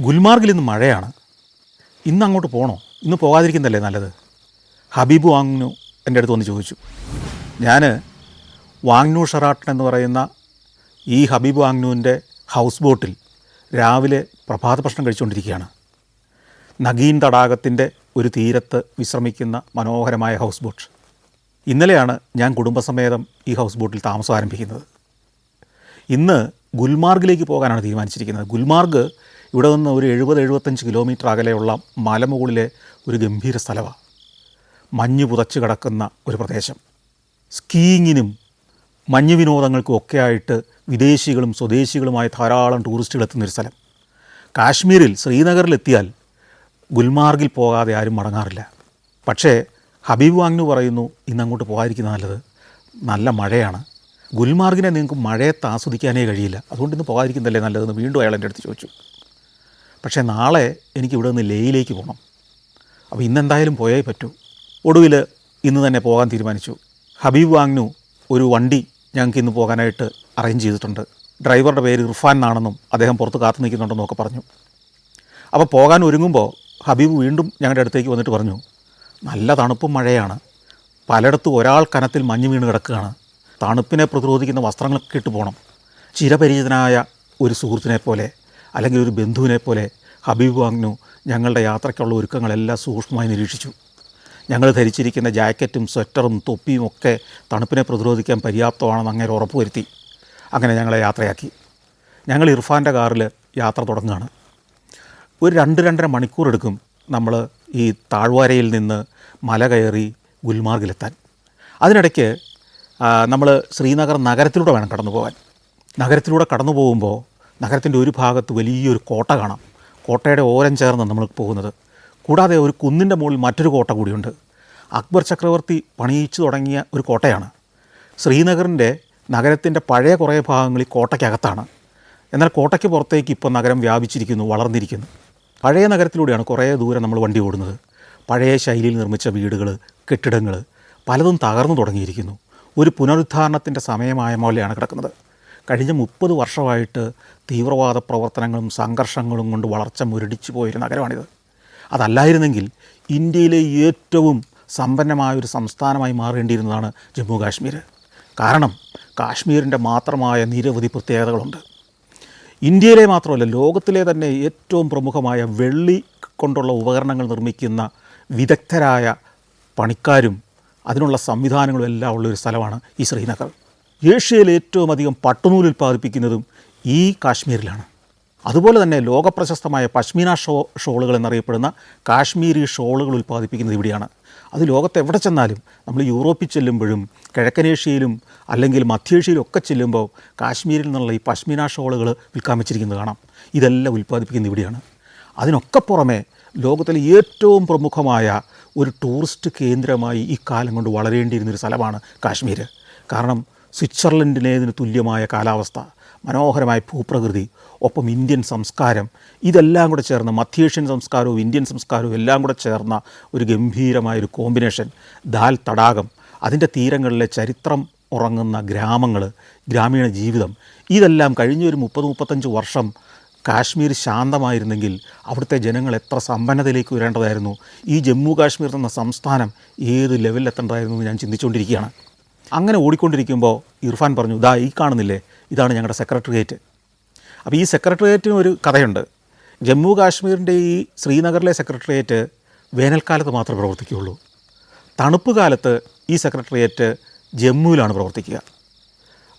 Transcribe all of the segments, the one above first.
ഗുൽമാർഗിൽ ഇന്ന് മഴയാണ്. ഇന്ന് അങ്ങോട്ട് പോകണോ? ഇന്ന് പോകാതിരിക്കുന്നതല്ലേ നല്ലത്? ഹബീബ് വാങ്നു എൻ്റെ അടുത്ത് വന്ന് ചോദിച്ചു. ഞാൻ വാങ്നു ഷെറാട്ടൺ എന്ന് പറയുന്ന ഈ ഹബീബ് വാങ്നുവിൻ്റെ ഹൗസ് ബോട്ടിൽ രാവിലെ പ്രഭാത ഭക്ഷണം കഴിച്ചുകൊണ്ടിരിക്കുകയാണ്. നഗീൻ തടാകത്തിൻ്റെ ഒരു തീരത്ത് വിശ്രമിക്കുന്ന മനോഹരമായ ഹൗസ് ബോട്ട്. ഇന്നലെയാണ് ഞാൻ കുടുംബസമേതം ഈ ഹൗസ് ബോട്ടിൽ താമസം ആരംഭിക്കുന്നത്. ഇന്ന് ഗുൽമാർഗിലേക്ക് പോകാനാണ് തീരുമാനിച്ചിരിക്കുന്നത്. ഗുൽമാർഗ് ഇവിടെ നിന്ന് ഒരു 70-75 കിലോമീറ്റർ അകലെയുള്ള മലമുകളിലെ ഒരു ഗംഭീര സ്ഥലമാണ്. മഞ്ഞ് പുതച്ച് കിടക്കുന്ന ഒരു പ്രദേശം. സ്കീയിങ്ങിനും മഞ്ഞ് വിനോദങ്ങൾക്കും ഒക്കെയായിട്ട് വിദേശികളും സ്വദേശികളുമായ ധാരാളം ടൂറിസ്റ്റുകൾ എത്തുന്നൊരു സ്ഥലം. കാശ്മീരിൽ ശ്രീനഗറിലെത്തിയാൽ ഗുൽമാർഗിൽ പോകാതെ ആരും മടങ്ങാറില്ല. പക്ഷേ ഹബീബ് വാങ്നു പറയുന്നു ഇന്നങ്ങോട്ട് പോകാതിരിക്കുന്നത് നല്ലത്, നല്ല മഴയാണ്. ഗുൽമാർഗിനെ നിങ്ങൾക്ക് മഴയത്ത് ആസ്വദിക്കാനേ കഴിയില്ല, അതുകൊണ്ട് ഇന്ന് പോകാതിരിക്കുന്നതല്ലേ നല്ലതെന്ന് വീണ്ടും അയാൾ എൻ്റെ അടുത്ത് ചോദിച്ചു. പക്ഷേ നാളെ എനിക്ക് ഇവിടെ നിന്ന് ലേയിലേക്ക് പോകണം. അപ്പോൾ ഇന്നെന്തായാലും പോയേ പറ്റൂ. ഒടുവിൽ ഇന്ന് തന്നെ പോകാൻ തീരുമാനിച്ചു. ഹബീബ് വാങ്നു ഒരു വണ്ടി ഞങ്ങൾക്ക് ഇന്ന് പോകാനായിട്ട് അറേഞ്ച് ചെയ്തിട്ടുണ്ട്. ഡ്രൈവറുടെ പേര് ഇർഫാൻ എന്നാണെന്നും അദ്ദേഹം പുറത്ത് കാത്തു നിൽക്കുന്നുണ്ടെന്നൊക്കെ പറഞ്ഞു. അപ്പോൾ പോകാൻ ഒരുങ്ങുമ്പോൾ ഹബീബ് വീണ്ടും ഞങ്ങളുടെ അടുത്തേക്ക് വന്നിട്ട് പറഞ്ഞു, നല്ല തണുപ്പും മഴയാണ്, പലയിടത്തും ഒരാൾ കനത്തിൽ മഞ്ഞ് വീണ് കിടക്കുകയാണ്, തണുപ്പിനെ പ്രതിരോധിക്കുന്ന വസ്ത്രങ്ങളൊക്കെ ഇട്ട് പോകണം. ചിരപരിചിതനായ ഒരു സുഹൃത്തിനെ പോലെ അല്ലെങ്കിൽ ഒരു ബന്ധുവിനെ പോലെ ഹബീബ് വാങ്നു ഞങ്ങളുടെ യാത്രയ്ക്കുള്ള ഒരുക്കങ്ങളെല്ലാം സൂക്ഷ്മമായി നിരീക്ഷിച്ചു. ഞങ്ങൾ ധരിച്ചിരിക്കുന്ന ജാക്കറ്റും സ്വെറ്ററും തൊപ്പിയും ഒക്കെ തണുപ്പിനെ പ്രതിരോധിക്കാൻ പര്യാപ്തമാണെന്ന് അങ്ങനെ ഉറപ്പുവരുത്തി. അങ്ങനെ ഞങ്ങളെ യാത്രയാക്കി. ഞങ്ങൾ ഇർഫാൻ്റെ കാറിൽ യാത്ര തുടങ്ങുകയാണ്. ഒരു 2-2.5 മണിക്കൂർ എടുക്കും നമ്മൾ ഈ താഴ്വാരയിൽ നിന്ന് മല കയറി ഗുൽമാർഗിലെത്താൻ. അതിനിടയ്ക്ക് നമ്മൾ ശ്രീനഗർ നഗരത്തിലൂടെ വേണം കടന്നു പോകാൻ. നഗരത്തിലൂടെ കടന്നു പോകുമ്പോൾ നഗരത്തിൻ്റെ ഒരു ഭാഗത്ത് വലിയൊരു കോട്ട കാണാം. കോട്ടയുടെ ഓരം ചേർന്ന് നമ്മൾ പോകുന്നത്. കൂടാതെ ഒരു കുന്നിൻ്റെ മുകളിൽ മറ്റൊരു കോട്ട കൂടിയുണ്ട്. അക്ബർ ചക്രവർത്തി പണിയിച്ചു തുടങ്ങിയ ഒരു കോട്ടയാണ്. ശ്രീനഗറിൻ്റെ നഗരത്തിൻ്റെ പഴയ കുറേ ഭാഗങ്ങൾ ഈ കോട്ടയ്ക്കകത്താണ്. എന്നാൽ കോട്ടയ്ക്ക് പുറത്തേക്ക് ഇപ്പോൾ നഗരം വ്യാപിച്ചിരിക്കുന്നു, വളർന്നിരിക്കുന്നു. പഴയ നഗരത്തിലൂടെയാണ് കുറേ ദൂരം നമ്മൾ വണ്ടി ഓടുന്നത്. പഴയ ശൈലിയിൽ നിർമ്മിച്ച വീടുകൾ, കെട്ടിടങ്ങൾ പലതും തകർന്നു തുടങ്ങിയിരിക്കുന്നു. ഒരു പുനരുദ്ധാരണത്തിൻ്റെ സമയമായ പോലെയാണ് കിടക്കുന്നത്. കഴിഞ്ഞ 30 വർഷമായിട്ട് തീവ്രവാദ പ്രവർത്തനങ്ങളും സംഘർഷങ്ങളും കൊണ്ട് വളർച്ച മുരടിച്ചു പോയൊരു നഗരമാണിത്. അതല്ലായിരുന്നെങ്കിൽ ഇന്ത്യയിലെ ഏറ്റവും സമ്പന്നമായൊരു സംസ്ഥാനമായി മാറേണ്ടിയിരുന്നതാണ് ജമ്മു കാശ്മീർ. കാരണം കാശ്മീരിൻ്റെ മാത്രമായ നിരവധി പ്രത്യേകതകളുണ്ട്. ഇന്ത്യയിലെ മാത്രമല്ല, ലോകത്തിലെ തന്നെ ഏറ്റവും പ്രമുഖമായ വെള്ളി കൊണ്ടുള്ള ഉപകരണങ്ങൾ നിർമ്മിക്കുന്ന വിദഗ്ധരായ പണിക്കാരും അതിനുള്ള സംവിധാനങ്ങളും എല്ലാം ഉള്ളൊരു സ്ഥലമാണ് ഈ ശ്രീനഗർ. ഏഷ്യയിൽ ഏറ്റവും അധികം പട്ടുനൂൽ ഉൽപ്പാദിപ്പിക്കുന്നതും ഈ കാശ്മീരിലാണ്. അതുപോലെ തന്നെ ലോകപ്രശസ്തമായ പശ്മീന ഷോളുകൾ എന്നറിയപ്പെടുന്ന കാശ്മീരി ഷോളുകൾ ഉൽപ്പാദിപ്പിക്കുന്നത് ഇവിടെയാണ്. അത് ലോകത്ത് എവിടെ ചെന്നാലും, നമ്മൾ യൂറോപ്പിൽ ചെല്ലുമ്പോഴും കിഴക്കനേഷ്യയിലും അല്ലെങ്കിൽ മധ്യേഷ്യയിലും ഒക്കെ ചെല്ലുമ്പോൾ കാശ്മീരിൽ നിന്നുള്ള ഈ പശ്മീന ഷോളുകൾ വിൽക്കാൻ വെച്ചിരിക്കുന്നത് കാണാം. ഇതെല്ലാം ഉൽപ്പാദിപ്പിക്കുന്നത് ഇവിടെയാണ്. അതിനൊക്കെ പുറമെ ലോകത്തിലെ ഏറ്റവും പ്രമുഖമായ ഒരു ടൂറിസ്റ്റ് കേന്ദ്രമായി ഈ കാലം കൊണ്ട് വളരേണ്ടിയിരുന്നൊരു സ്ഥലമാണ് കാശ്മീർ. കാരണം സ്വിറ്റ്സർലൻഡിനേതിന് തുല്യമായ കാലാവസ്ഥ, മനോഹരമായ ഭൂപ്രകൃതി, ഒപ്പം ഇന്ത്യൻ സംസ്കാരം, ഇതെല്ലാം കൂടെ ചേർന്ന് മധ്യേഷ്യൻ സംസ്കാരവും ഇന്ത്യൻ സംസ്കാരവും എല്ലാം കൂടെ ചേർന്ന ഒരു ഗംഭീരമായൊരു കോമ്പിനേഷൻ. ദാൽ തടാകം, അതിൻ്റെ തീരങ്ങളിലെ ചരിത്രം ഉറങ്ങുന്ന ഗ്രാമങ്ങൾ, ഗ്രാമീണ ജീവിതം, ഇതെല്ലാം കഴിഞ്ഞൊരു 30-35 വർഷം കാശ്മീർ ശാന്തമായിരുന്നെങ്കിൽ അവിടുത്തെ ജനങ്ങൾ എത്ര സമ്പന്നതയിലേക്ക് വരേണ്ടതായിരുന്നു, ഈ ജമ്മു കാശ്മീർ എന്ന സംസ്ഥാനം ഏത് ലെവലിലെത്തേണ്ടതായിരുന്നു എന്ന് ഞാൻ ചിന്തിച്ചുകൊണ്ടിരിക്കുകയാണ്. അങ്ങനെ ഓടിക്കൊണ്ടിരിക്കുമ്പോൾ ഇർഫാൻ പറഞ്ഞു, ദാ ഈ കാണുന്നില്ലേ, ഇതാണ് ഞങ്ങളുടെ സെക്രട്ടേറിയറ്റ്. അപ്പോൾ ഈ സെക്രട്ടേറിയറ്റിന് ഒരു കഥയുണ്ട്. ജമ്മു കാശ്മീരിൻ്റെ ഈ ശ്രീനഗറിലെ സെക്രട്ടേറിയറ്റ് വേനൽക്കാലത്ത് മാത്രമേ പ്രവർത്തിക്കുകയുള്ളൂ. തണുപ്പ് കാലത്ത് ഈ സെക്രട്ടേറിയറ്റ് ജമ്മുവിലാണ് പ്രവർത്തിക്കുക.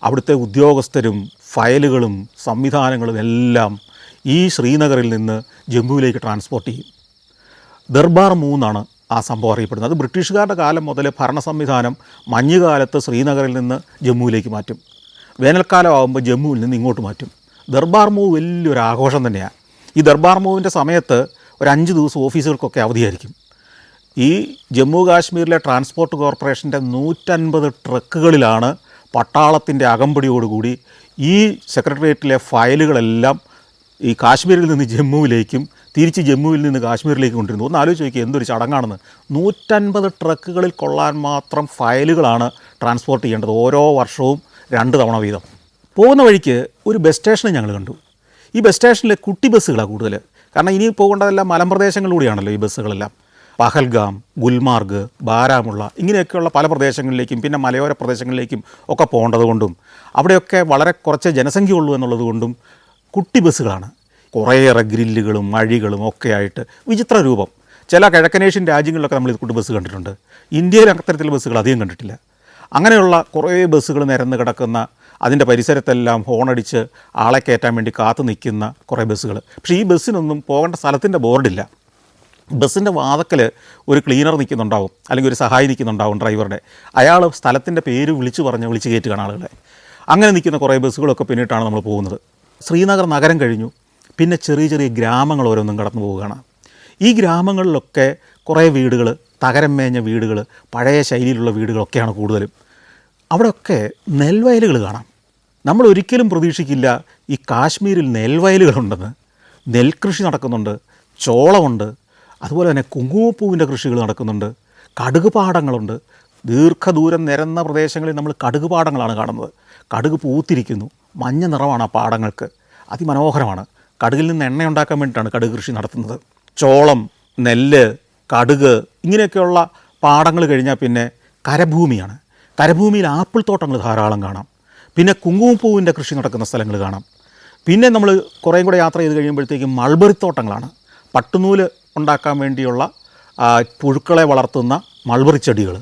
അവിടുത്തെ ഉദ്യോഗസ്ഥരും ഫയലുകളും സംവിധാനങ്ങളും എല്ലാം ഈ ശ്രീനഗറിൽ നിന്ന് ജമ്മുവിലേക്ക് ട്രാൻസ്പോർട്ട് ചെയ്യും. ദർബാർ 3 ആ സംഭവം അറിയപ്പെടുന്നത്. അത് ബ്രിട്ടീഷുകാരുടെ കാലം മുതൽ ഭരണ സംവിധാനം മഞ്ഞുകാലത്ത് ശ്രീനഗറിൽ നിന്ന് ജമ്മുവിലേക്ക് മാറ്റും, വേനൽക്കാലം ആകുമ്പോൾ ജമ്മുവിൽ നിന്ന് ഇങ്ങോട്ട് മാറ്റും. ദർബാർ മൂവ് വലിയൊരു ആഘോഷം തന്നെയാണ്. ഈ ദർബാർ മൂവിൻ്റെ സമയത്ത് ഒരു 5 ദിവസം ഓഫീസുകൾക്കൊക്കെ അവധിയായിരിക്കും. ഈ ജമ്മു കാശ്മീരിലെ ട്രാൻസ്പോർട്ട് കോർപ്പറേഷൻ്റെ 150 ട്രക്കുകളിലാണ് പട്ടാളത്തിൻ്റെ അകമ്പടിയോടുകൂടി ഈ സെക്രട്ടേറിയറ്റിലെ ഫയലുകളെല്ലാം ഈ കാശ്മീരിൽ നിന്ന് ജമ്മുവിലേക്കും തിരിച്ച് ജമ്മുവിൽ നിന്ന് കാശ്മീരിലേക്ക് കൊണ്ടിരുന്നു. ഒന്ന് ആലോചിച്ച് നോക്കിയാൽ എന്തൊരു ചടങ്ങാണെന്ന്. 150 ട്രക്കുകളിൽ കൊള്ളാൻ മാത്രം ഫയലുകളാണ് ട്രാൻസ്പോർട്ട് ചെയ്യേണ്ടത്, ഓരോ വർഷവും 2 തവണ വീതം. പോകുന്ന വഴിക്ക് ഒരു ബസ് സ്റ്റേഷനിൽ ഞങ്ങൾ കണ്ടു. ഈ ബസ് സ്റ്റേഷനിലെ കുട്ടി ബസ്സുകളാണ് കൂടുതൽ. കാരണം ഇനി പോകേണ്ടതെല്ലാം മലമ്പ്രദേശങ്ങളിലൂടെയാണല്ലോ ഈ ബസ്സുകളെല്ലാം. പഹൽഗാം, ഗുൽമാർഗ്, ബാരാമുള്ള ഇങ്ങനെയൊക്കെയുള്ള പല പ്രദേശങ്ങളിലേക്കും പിന്നെ മലയോര പ്രദേശങ്ങളിലേക്കും ഒക്കെ പോകേണ്ടത് കൊണ്ടും അവിടെയൊക്കെ വളരെ കുറച്ച് ജനസംഖ്യ ഉള്ളൂ എന്നുള്ളത് കൊണ്ടും കുട്ടി ബസ്സുകളാണ്. കുറേയേറെ ഗ്രില്ലുകളും മഴികളും ഒക്കെ ആയിട്ട് വിചിത്ര രൂപം. ചില കിഴക്കനേഷ്യൻ രാജ്യങ്ങളിലൊക്കെ നമ്മൾ ഇത് കുട്ടി ബസ് കണ്ടിട്ടുണ്ട്. ഇന്ത്യയിൽ അത്തരത്തിലുള്ള ബസ്സുകൾ അധികം കണ്ടിട്ടില്ല. അങ്ങനെയുള്ള കുറേ ബസ്സുകൾ നിരന്ന് കിടക്കുന്ന, അതിൻ്റെ പരിസരത്തെല്ലാം ഹോണടിച്ച് ആളെ കയറ്റാൻ വേണ്ടി കാത്തു നിൽക്കുന്ന കുറേ ബസ്സുകൾ. പക്ഷേ ഈ ബസ്സിനൊന്നും പോകേണ്ട സ്ഥലത്തിൻ്റെ ബോർഡില്ല. ബസ്സിൻ്റെ വാതക്കൽ ഒരു ക്ലീനർ നിൽക്കുന്നുണ്ടാവും, അല്ലെങ്കിൽ ഒരു സഹായി നിൽക്കുന്നുണ്ടാവും ഡ്രൈവറുടെ. അയാൾ സ്ഥലത്തിൻ്റെ പേര് വിളിച്ച് കയറ്റുകയാണ് ആളുകളെ. അങ്ങനെ നിൽക്കുന്ന കുറേ ബസ്സുകളൊക്കെ പിന്നിട്ടാണ് നമ്മൾ പോകുന്നത്. ശ്രീനഗർ നഗരം കഴിഞ്ഞു, പിന്നെ ചെറിയ ചെറിയ ഗ്രാമങ്ങൾ ഓരോന്നും കടന്നു പോവുകയാണ്. ഈ ഗ്രാമങ്ങളിലൊക്കെ കുറേ വീടുകൾ, തകരം മേഞ്ഞ വീടുകൾ, പഴയ ശൈലിയിലുള്ള വീടുകളൊക്കെയാണ് കൂടുതലും. അവിടെയൊക്കെ നെൽവയലുകൾ കാണാം. നമ്മൾ ഒരിക്കലും പ്രതീക്ഷിക്കില്ല ഈ കാശ്മീരിൽ നെൽവയലുകളുണ്ടെന്ന്. നെൽകൃഷി നടക്കുന്നുണ്ട്, ചോളമുണ്ട്, അതുപോലെ തന്നെ കുങ്കുമപ്പൂവിൻ്റെ കൃഷികൾ നടക്കുന്നുണ്ട്, കടുക് പാടങ്ങളുണ്ട്. ദീർഘദൂരം നിരന്ന പ്രദേശങ്ങളിൽ നമ്മൾ കടുക് പാടങ്ങളാണ് കാണുന്നത്. കടുക് പൂത്തിരിക്കുന്നു, മഞ്ഞ നിറമാണ് ആ പാടങ്ങൾക്ക്, അതിമനോഹരമാണ്. കടുകിൽ നിന്ന് എണ്ണ ഉണ്ടാക്കാൻ വേണ്ടിയിട്ടാണ് കടുക് കൃഷി നടത്തുന്നത്. ചോളം, നെല്ല്, കടുക് ഇങ്ങനെയൊക്കെയുള്ള പാടങ്ങൾ കഴിഞ്ഞാൽ പിന്നെ കരഭൂമിയാണ്. കരഭൂമിയിൽ ആപ്പിൾ തോട്ടങ്ങൾ ധാരാളം കാണാം. പിന്നെ കുങ്കുമപ്പൂവിൻ്റെ കൃഷി നടക്കുന്ന സ്ഥലങ്ങൾ കാണാം. പിന്നെ നമ്മൾ കുറേയും കൂടെ യാത്ര ചെയ്ത് കഴിയുമ്പോഴത്തേക്കും മൾബറിത്തോട്ടങ്ങളാണ്. പട്ടുനൂല് ഉണ്ടാക്കാൻ വേണ്ടിയുള്ള പുഴുക്കളെ വളർത്തുന്ന മൾബറി ചെടികൾ.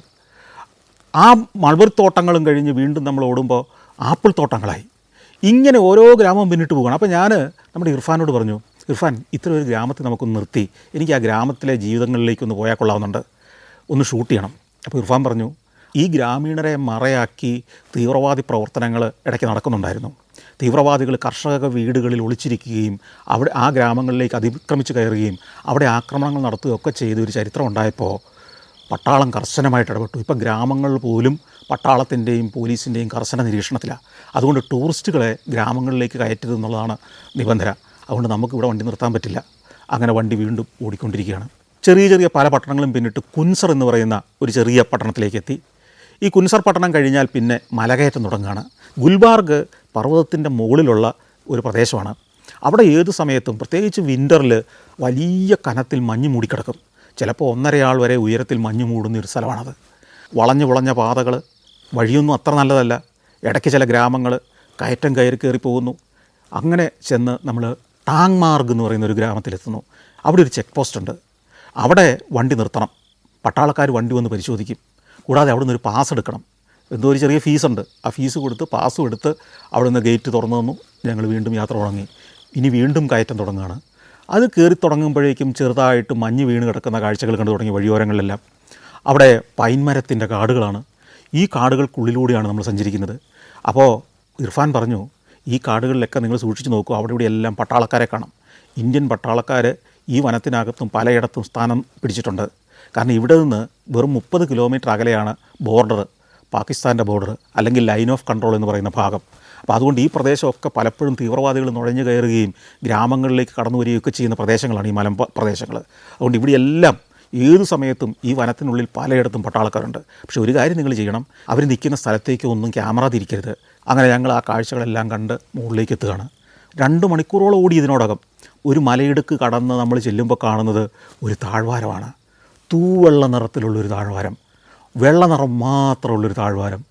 ആ മൾബറിത്തോട്ടങ്ങളും കഴിഞ്ഞ് വീണ്ടും നമ്മൾ ഓടുമ്പോൾ ആപ്പിൾ തോട്ടങ്ങളായി. ഇങ്ങനെ ഓരോ ഗ്രാമവും പിന്നിട്ട് പോവുകയാണ്. അപ്പോൾ ഞാൻ നമ്മുടെ ഇർഫാനോട് പറഞ്ഞു, ഇർഫാൻ, ഇത്ര ഒരു ഗ്രാമത്തിൽ നമുക്കൊന്ന് നിർത്തി എനിക്ക് ആ ഗ്രാമത്തിലെ ജീവിതങ്ങളിലേക്കൊന്ന് പോയാൽ കൊള്ളാവുന്നുണ്ട്, ഒന്ന് ഷൂട്ട് ചെയ്യണം. അപ്പോൾ ഇർഫാൻ പറഞ്ഞു, ഈ ഗ്രാമീണരെ മറയാക്കി തീവ്രവാദി പ്രവർത്തനങ്ങൾ ഇടയ്ക്ക് നടക്കുന്നുണ്ടായിരുന്നു. തീവ്രവാദികൾ കർഷക വീടുകളിൽ ഒളിച്ചിരിക്കുകയും അവിടെ ആ ഗ്രാമങ്ങളിലേക്ക് അതിക്രമിച്ച് കയറുകയും അവിടെ ആക്രമണങ്ങൾ നടത്തുകയൊക്കെ ചെയ്തൊരു ചരിത്രം ഉണ്ടായപ്പോൾ പട്ടാളം കർശനമായിട്ട് ഇടപെട്ടു. ഇപ്പോൾ ഗ്രാമങ്ങളിൽ പോലും പട്ടാളത്തിൻ്റെയും പോലീസിൻ്റെയും കർശന നിരീക്ഷണത്തിലാണ്. അതുകൊണ്ട് ടൂറിസ്റ്റുകളെ ഗ്രാമങ്ങളിലേക്ക് കയറ്റരുത് എന്നുള്ളതാണ് നിബന്ധന. അതുകൊണ്ട് നമുക്കിവിടെ വണ്ടി നിർത്താൻ പറ്റില്ല. അങ്ങനെ വണ്ടി വീണ്ടും ഓടിക്കൊണ്ടിരിക്കുകയാണ്. ചെറിയ ചെറിയ പല പട്ടണങ്ങളും പിന്നിട്ട് കുൻസർ എന്ന് പറയുന്ന ഒരു ചെറിയ പട്ടണത്തിലേക്ക് എത്തി. ഈ കുൻസർ പട്ടണം കഴിഞ്ഞാൽ പിന്നെ മലകയറ്റം തുടങ്ങുകയാണ്. ഗുൽബാർഗ് പർവ്വതത്തിൻ്റെ മുകളിലുള്ള ഒരു പ്രദേശമാണ്. അവിടെ ഏത് സമയത്തും, പ്രത്യേകിച്ച് വിൻ്ററിൽ, വലിയ കനത്തിൽ മഞ്ഞ് മൂടിക്കിടക്കും. ചിലപ്പോൾ 1.5 ആൾ വരെ ഉയരത്തിൽ മഞ്ഞ് മൂടുന്ന ഒരു സ്ഥലമാണത്. വളഞ്ഞ പാതകൾ, വഴിയൊന്നും അത്ര നല്ലതല്ല. ഇടയ്ക്ക് ചില ഗ്രാമങ്ങൾ കയറ്റം കയറി പോകുന്നു. അങ്ങനെ ചെന്ന് നമ്മൾ ടാങ് മാർഗ് എന്ന് പറയുന്ന ഒരു ഗ്രാമത്തിലെത്തുന്നു. അവിടെ ഒരു ചെക്ക് പോസ്റ്റ് ഉണ്ട്. അവിടെ വണ്ടി നിർത്തണം. പട്ടാളക്കാർ വണ്ടി വന്ന് പരിശോധിക്കും. കൂടാതെ അവിടെ നിന്നൊരു പാസ് എടുക്കണം. എന്തോ ഒരു ചെറിയ ഫീസുണ്ട്. ആ ഫീസ് കൊടുത്ത് പാസ്സും എടുത്ത് അവിടെ നിന്ന് ഗേറ്റ് തുറന്നു തന്നു. ഞങ്ങൾ വീണ്ടും യാത്ര തുടങ്ങി. ഇനി വീണ്ടും കയറ്റം തുടങ്ങുകയാണ്. അത് കയറി തുടങ്ങുമ്പോഴേക്കും ചെറുതായിട്ട് മഞ്ഞ് വീണ് കിടക്കുന്ന കാഴ്ചകൾ കണ്ടു തുടങ്ങി വഴിയോരങ്ങളിലെല്ലാം. അവിടെ പൈൻ മരത്തിൻ്റെ കാടുകളാണ്. ഈ കാടുകൾക്കുള്ളിലൂടെയാണ് നമ്മൾ സഞ്ചരിക്കുന്നത്. അപ്പോൾ ഇർഫാൻ പറഞ്ഞു, ഈ കാടുകളിലൊക്കെ നിങ്ങൾ സൂക്ഷിച്ച് നോക്കൂ, അവിടെ ഇവിടെ എല്ലാം പട്ടാളക്കാരെ കാണാം. ഇന്ത്യൻ പട്ടാളക്കാർ ഈ വനത്തിനകത്തും പലയിടത്തും സ്ഥാനം പിടിച്ചിട്ടുണ്ട്. കാരണം ഇവിടെ നിന്ന് വെറും 30 കിലോമീറ്റർ അകലെയാണ് ബോർഡർ, പാകിസ്ഥാൻ്റെ ബോർഡർ, അല്ലെങ്കിൽ ലൈൻ ഓഫ് കൺട്രോൾ എന്ന് പറയുന്ന ഭാഗം. അപ്പോൾ അതുകൊണ്ട് ഈ പ്രദേശമൊക്കെ പലപ്പോഴും തീവ്രവാദികൾ നുഴഞ്ഞു കയറുകയും ഗ്രാമങ്ങളിലേക്ക് കടന്നു വരികയൊക്കെ ചെയ്യുന്ന പ്രദേശങ്ങളാണ് ഈ പ്രദേശങ്ങൾ. അതുകൊണ്ട് ഇവിടെയെല്ലാം ഏത് സമയത്തും ഈ വനത്തിനുള്ളിൽ പലയിടത്തും പട്ടാളക്കാരുണ്ട്. പക്ഷേ ഒരു കാര്യം നിങ്ങൾ ചെയ്യണം, അവർ നിൽക്കുന്ന സ്ഥലത്തേക്ക് ഒന്നും ക്യാമറ തിരിക്കരുത്. അങ്ങനെ ഞങ്ങൾ ആ കാഴ്ചകളെല്ലാം കണ്ട് മുകളിലേക്ക് എത്തുകയാണ്. 2 മണിക്കൂറോളം ഓടി ഇതിനോടകം. ഒരു മലയിടുക്ക് കടന്ന് നമ്മൾ ചെല്ലുമ്പോൾ കാണുന്നത് ഒരു താഴ്വാരമാണ്. തൂവെള്ള നിറത്തിലുള്ളൊരു താഴ്വാരം, വെള്ള നിറം മാത്രമുള്ളൊരു താഴ്വാരം.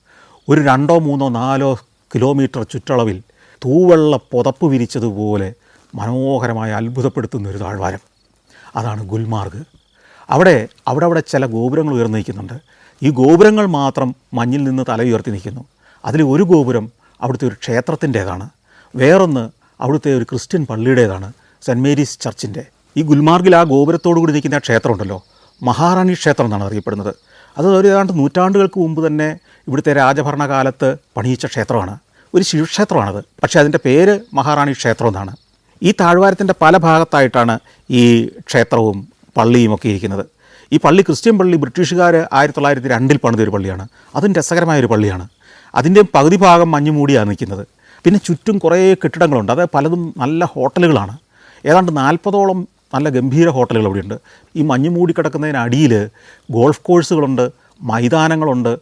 ഒരു 2, 3, 4 കിലോമീറ്റർ ചുറ്റളവിൽ തൂവെള്ള പുതപ്പ് വിരിച്ചതുപോലെ മനോഹരമായ അത്ഭുതപ്പെടുത്തുന്നൊരു താഴ്വാരം. അതാണ് ഗുൽമാർഗ്. അവിടെ ചില ഗോപുരങ്ങൾ ഉയർന്നു നിൽക്കുന്നുണ്ട്. ഈ ഗോപുരങ്ങൾ മാത്രം മഞ്ഞിൽ നിന്ന് തല ഉയർത്തി നിൽക്കുന്നു. അതിൽ ഒരു ഗോപുരം അവിടുത്തെ ഒരു ക്ഷേത്രത്തിൻ്റേതാണ്, വേറൊന്ന് അവിടുത്തെ ഒരു ക്രിസ്ത്യൻ പള്ളിയുടേതാണ്, സെൻറ്റ് മേരീസ് ചർച്ചിൻ്റെ. ഈ ഗുൽമാർഗിൽ ആ ഗോപുരത്തോടു കൂടി നിൽക്കുന്ന ക്ഷേത്രമുണ്ടല്ലോ, മഹാറാണി ക്ഷേത്രം എന്നാണ് അറിയപ്പെടുന്നത്. അത് ഒരു ഏതാണ്ട് നൂറ്റാണ്ടുകൾക്ക് മുമ്പ് തന്നെ ഇവിടുത്തെ രാജഭരണകാലത്ത് പണിയിച്ച ക്ഷേത്രമാണ്. ഒരു ശിവക്ഷേത്രമാണത്. പക്ഷേ അതിൻ്റെ പേര് മഹാറാണി ക്ഷേത്രം എന്നാണ്. ഈ താഴ്വാരത്തിൻ്റെ പല ഭാഗത്തായിട്ടാണ് ഈ ക്ഷേത്രവും പള്ളിയും ഒക്കെ ഇരിക്കുന്നത്. ഈ പള്ളി ക്രിസ്ത്യൻ പള്ളി ബ്രിട്ടീഷുകാർ 1902 പണിതൊരു പള്ളിയാണ്. അതും രസകരമായൊരു പള്ളിയാണ്. അതിൻ്റെ പകുതി ഭാഗം മഞ്ഞ് മൂടിയാണ് നിൽക്കുന്നത്. പിന്നെ ചുറ്റും കുറേ കെട്ടിടങ്ങളുണ്ട്. അത് പലതും നല്ല ഹോട്ടലുകളാണ്. ഏതാണ്ട് 40ഓളം നല്ല ഗംഭീര ഹോട്ടലുകൾ അവിടെയുണ്ട്. ഈ മഞ്ഞ് മൂടി കിടക്കുന്നതിനടിയിൽ ഗോൾഫ് കോഴ്സുകളുണ്ട്, മൈതാനങ്ങളുണ്ട്,